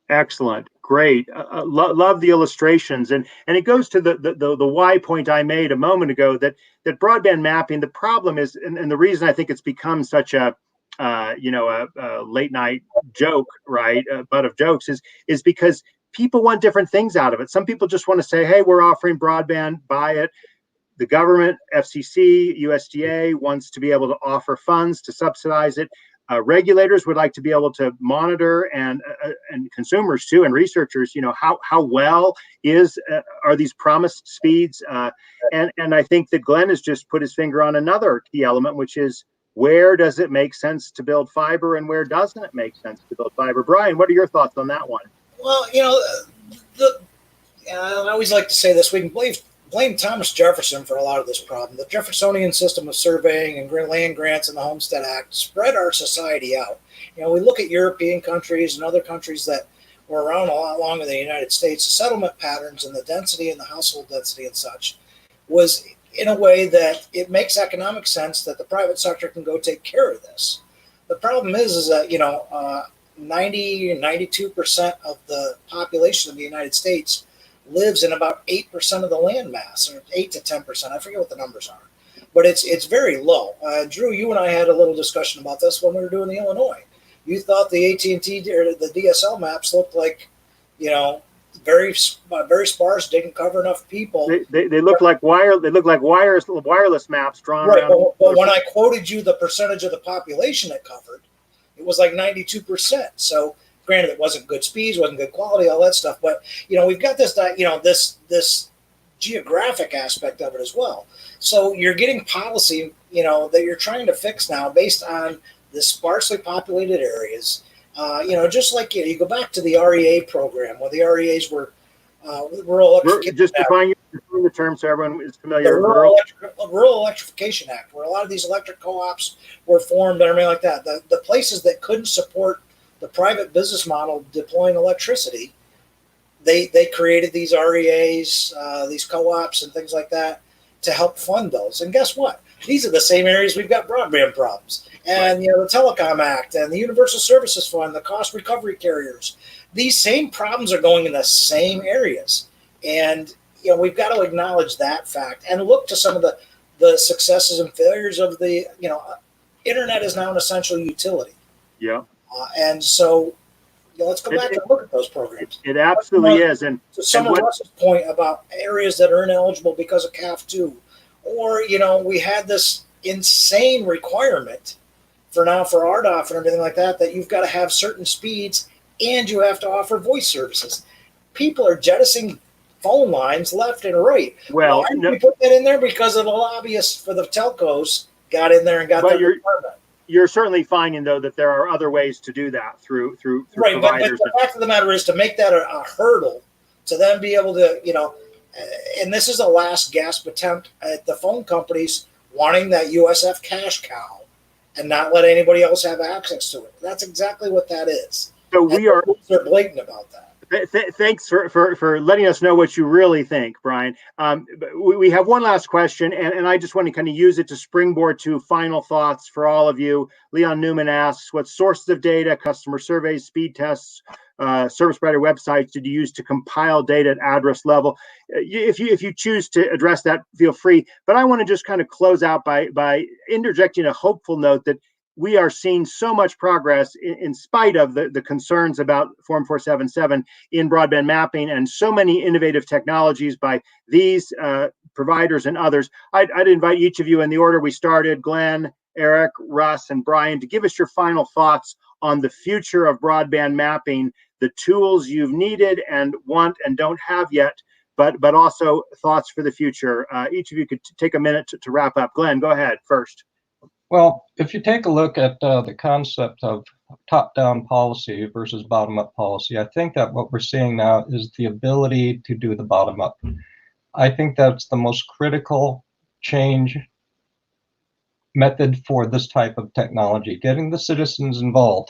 Excellent, great. Love the illustrations, and it goes to the why point I made a moment ago, that broadband mapping. The problem is, and the reason I think it's become such a a late night joke, right? Butt of jokes is because people want different things out of it. Some people just want to say, hey, we're offering broadband, buy it. The government, FCC, USDA wants to be able to offer funds to subsidize it. Regulators would like to be able to monitor, and consumers too, and researchers, how well are these promised speeds? And I think that Glenn has just put his finger on another key element, which is, where does it make sense to build fiber and where doesn't it make sense to build fiber? Brian, what are your thoughts on that one? Well, I always like to say this: we can blame Thomas Jefferson for a lot of this problem. The Jeffersonian system of surveying and land grants and the Homestead Act spread our society out. We look at European countries and other countries that were around a lot longer than the United States. The settlement patterns and the density and the household density and such was in a way that it makes economic sense that the private sector can go take care of this. The problem is that 90 or 92% of the population of the United States lives in about 8% of the land mass, or 8 to 10%. I forget what the numbers are, but it's very low. Drew, you and I had a little discussion about this when we were doing the Illinois. You thought the AT&T or the DSL maps looked like, very sparse, didn't cover enough people. They look like wireless maps drawn right, around. but when I quoted you the percentage of the population it covered, it was like 92%. So granted, it wasn't good speeds, wasn't good quality, all that stuff. But we've got this, this geographic aspect of it as well. So you're getting policy, that you're trying to fix now based on the sparsely populated areas. Just like you go back to the REA program, where the REAs were rural electrification. Just define the term so everyone is familiar. The Rural Electrification Act, where a lot of these electric co-ops were formed and everything like that. The places that couldn't support the private business model deploying electricity, they created these REAs, these co-ops and things like that to help fund those. And guess what? These are the same areas we've got broadband problems. And the Telecom Act and the Universal Services Fund, the cost recovery carriers, these same problems are going in the same areas. And we've got to acknowledge that fact and look to some of the successes and failures of the internet is now an essential utility. Yeah. And so let's go back and look at those programs. It absolutely is. And to some of Russ's point about areas that are ineligible because of CAF2, or we had this insane requirement for RDOF and everything like that you've got to have certain speeds and you have to offer voice services. People are jettisoning phone lines left and right. Well, why did we put that in there? Because of the lobbyists for the telcos got in there and got that requirement. You're certainly finding, though, that there are other ways to do that through right, providers. But the fact of the matter is to make that a hurdle to then be able to, and this is a last gasp attempt at the phone companies wanting that USF cash cow and not let anybody else have access to it. That's exactly what that is. So they're blatant about that. Thanks for letting us know what you really think, Brian. We have one last question, and I just want to kind of use it to springboard to final thoughts for all of you. Leon Newman asks, what sources of data, customer surveys, speed tests, service provider websites did you use to compile data at address level? If you choose to address that, feel free. But I want to just kind of close out by interjecting a hopeful note that we are seeing so much progress in spite of the concerns about Form 477 in broadband mapping and so many innovative technologies by these providers and others. I'd invite each of you in the order we started, Glenn, Eric, Russ, and Brian, to give us your final thoughts on the future of broadband mapping, the tools you've needed and want and don't have yet, but also thoughts for the future. Each of you could take a minute to wrap up. Glenn, go ahead first. Well, if you take a look at the concept of top-down policy versus bottom-up policy, I think that what we're seeing now is the ability to do the bottom-up. I think that's the most critical change method for this type of technology, getting the citizens involved.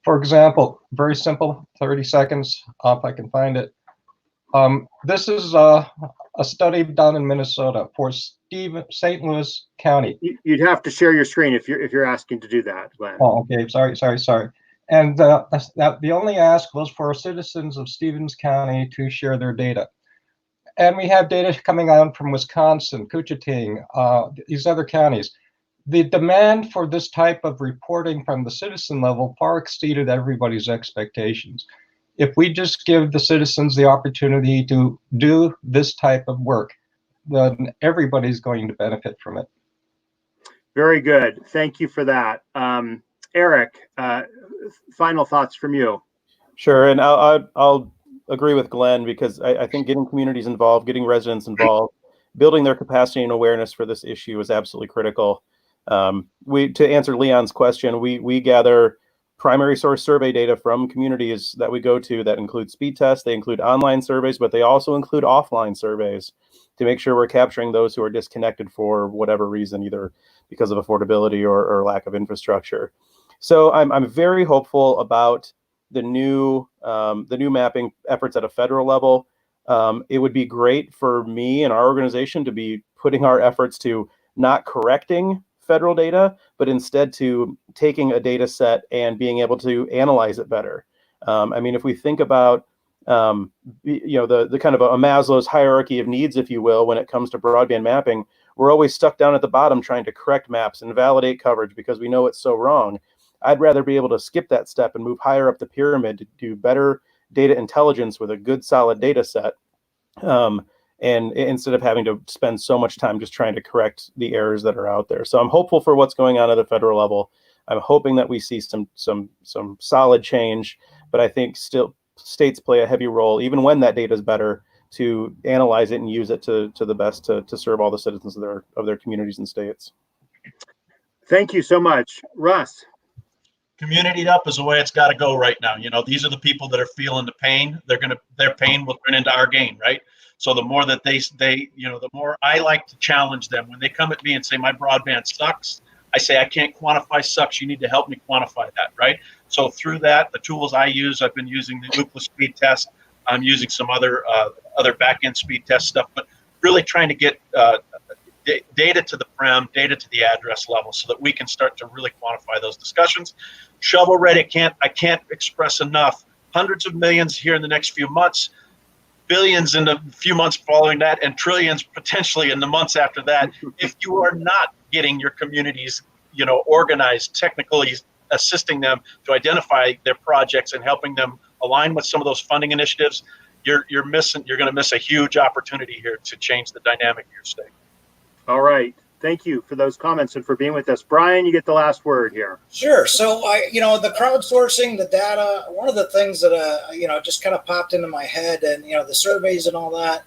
For example, very simple, 30 seconds, if I can find it. This is a study done in Minnesota for St. Louis County. You'd have to share your screen if you're asking to do that, Glenn. Oh, okay. Sorry. And the only ask was for citizens of Stevens County to share their data. And we have data coming out from Wisconsin, Koochiting, these other counties. The demand for this type of reporting from the citizen level far exceeded everybody's expectations. If we just give the citizens the opportunity to do this type of work, then everybody's going to benefit from it. Very good. Thank you for that. Eric, final thoughts from you. Sure, and I'll agree with Glenn, because I think getting communities involved, getting residents involved, building their capacity and awareness for this issue is absolutely critical. To answer Leon's question, we gather primary source survey data from communities that we go to that include speed tests. They include online surveys, but they also include offline surveys to make sure we're capturing those who are disconnected for whatever reason, either because of affordability or lack of infrastructure. So I'm very hopeful about the new mapping efforts at a federal level. It would be great for me and our organization to be putting our efforts to not correcting federal data, but instead to taking a data set and being able to analyze it better. I mean, if we think about the kind of a Maslow's hierarchy of needs, if you will, when it comes to broadband mapping, we're always stuck down at the bottom trying to correct maps and validate coverage because we know it's so wrong. I'd rather be able to skip that step and move higher up the pyramid to do better data intelligence with a good solid data set. And instead of having to spend so much time just trying to correct the errors that are out there. So I'm hopeful for what's going on at the federal level. I'm hoping that we see some solid change, but I think still states play a heavy role, even when that data is better, to analyze it and use it to the best to serve all the citizens of their communities and states. Thank you so much. Russ. Community up is the way it's got to go right now. These are the people that are feeling the pain. Their pain will turn into our gain, right? So the more that they the more I like to challenge them when they come at me and say my broadband sucks. I say I can't quantify sucks. You need to help me quantify that, right? So through that, the tools I use, I've been using the Ookla speed test. I'm using some other back-end speed test stuff, but really trying to get data to the prem, data to the address level, so that we can start to really quantify those discussions. Shovel ready, I can't express enough. Hundreds of millions here in the next few months, billions in the few months following that, and trillions potentially in the months after that. If you are not getting your communities, organized, technically assisting them to identify their projects and helping them align with some of those funding initiatives, you're going to miss a huge opportunity here to change the dynamic of your state. All right. Thank you for those comments and for being with us. Brian, you get the last word here. Sure. So the crowdsourcing, the data, one of the things that, just kind of popped into my head, and, the surveys and all that,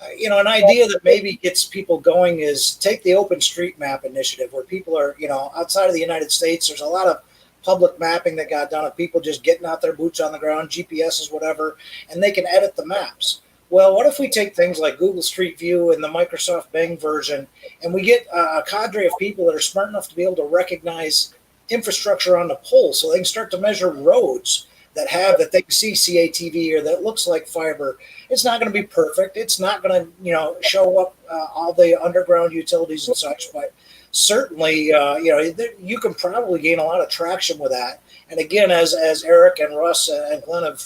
an idea that maybe gets people going is take the OpenStreetMap initiative, where people are, outside of the United States, there's a lot of public mapping that got done of people just getting out their boots on the ground, GPSs, whatever, and they can edit the maps. Well, what if we take things like Google Street View and the Microsoft Bing version, and we get a cadre of people that are smart enough to be able to recognize infrastructure on the pole, so they can start to measure roads that they can see CATV or that looks like fiber. It's not going to be perfect. It's not going to, show up all the underground utilities and such, but certainly, you can probably gain a lot of traction with that. And again, as Eric and Russ and Glenn have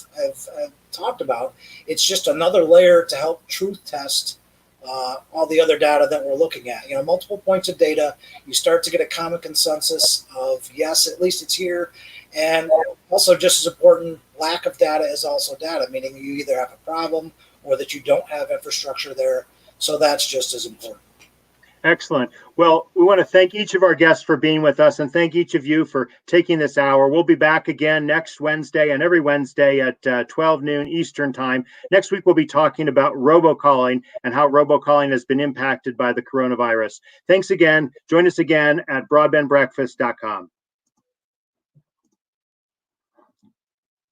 talked about, it's just another layer to help truth test all the other data that we're looking at. Multiple points of data, you start to get a common consensus of, yes, at least it's here. And also, just as important, lack of data is also data, meaning you either have a problem or that you don't have infrastructure there. So that's just as important. Excellent. Well, we want to thank each of our guests for being with us, and thank each of you for taking this hour. We'll be back again next Wednesday and every Wednesday at 12 noon Eastern time. Next week, we'll be talking about robocalling and how robocalling has been impacted by the coronavirus. Thanks again. Join us again at broadbandbreakfast.com.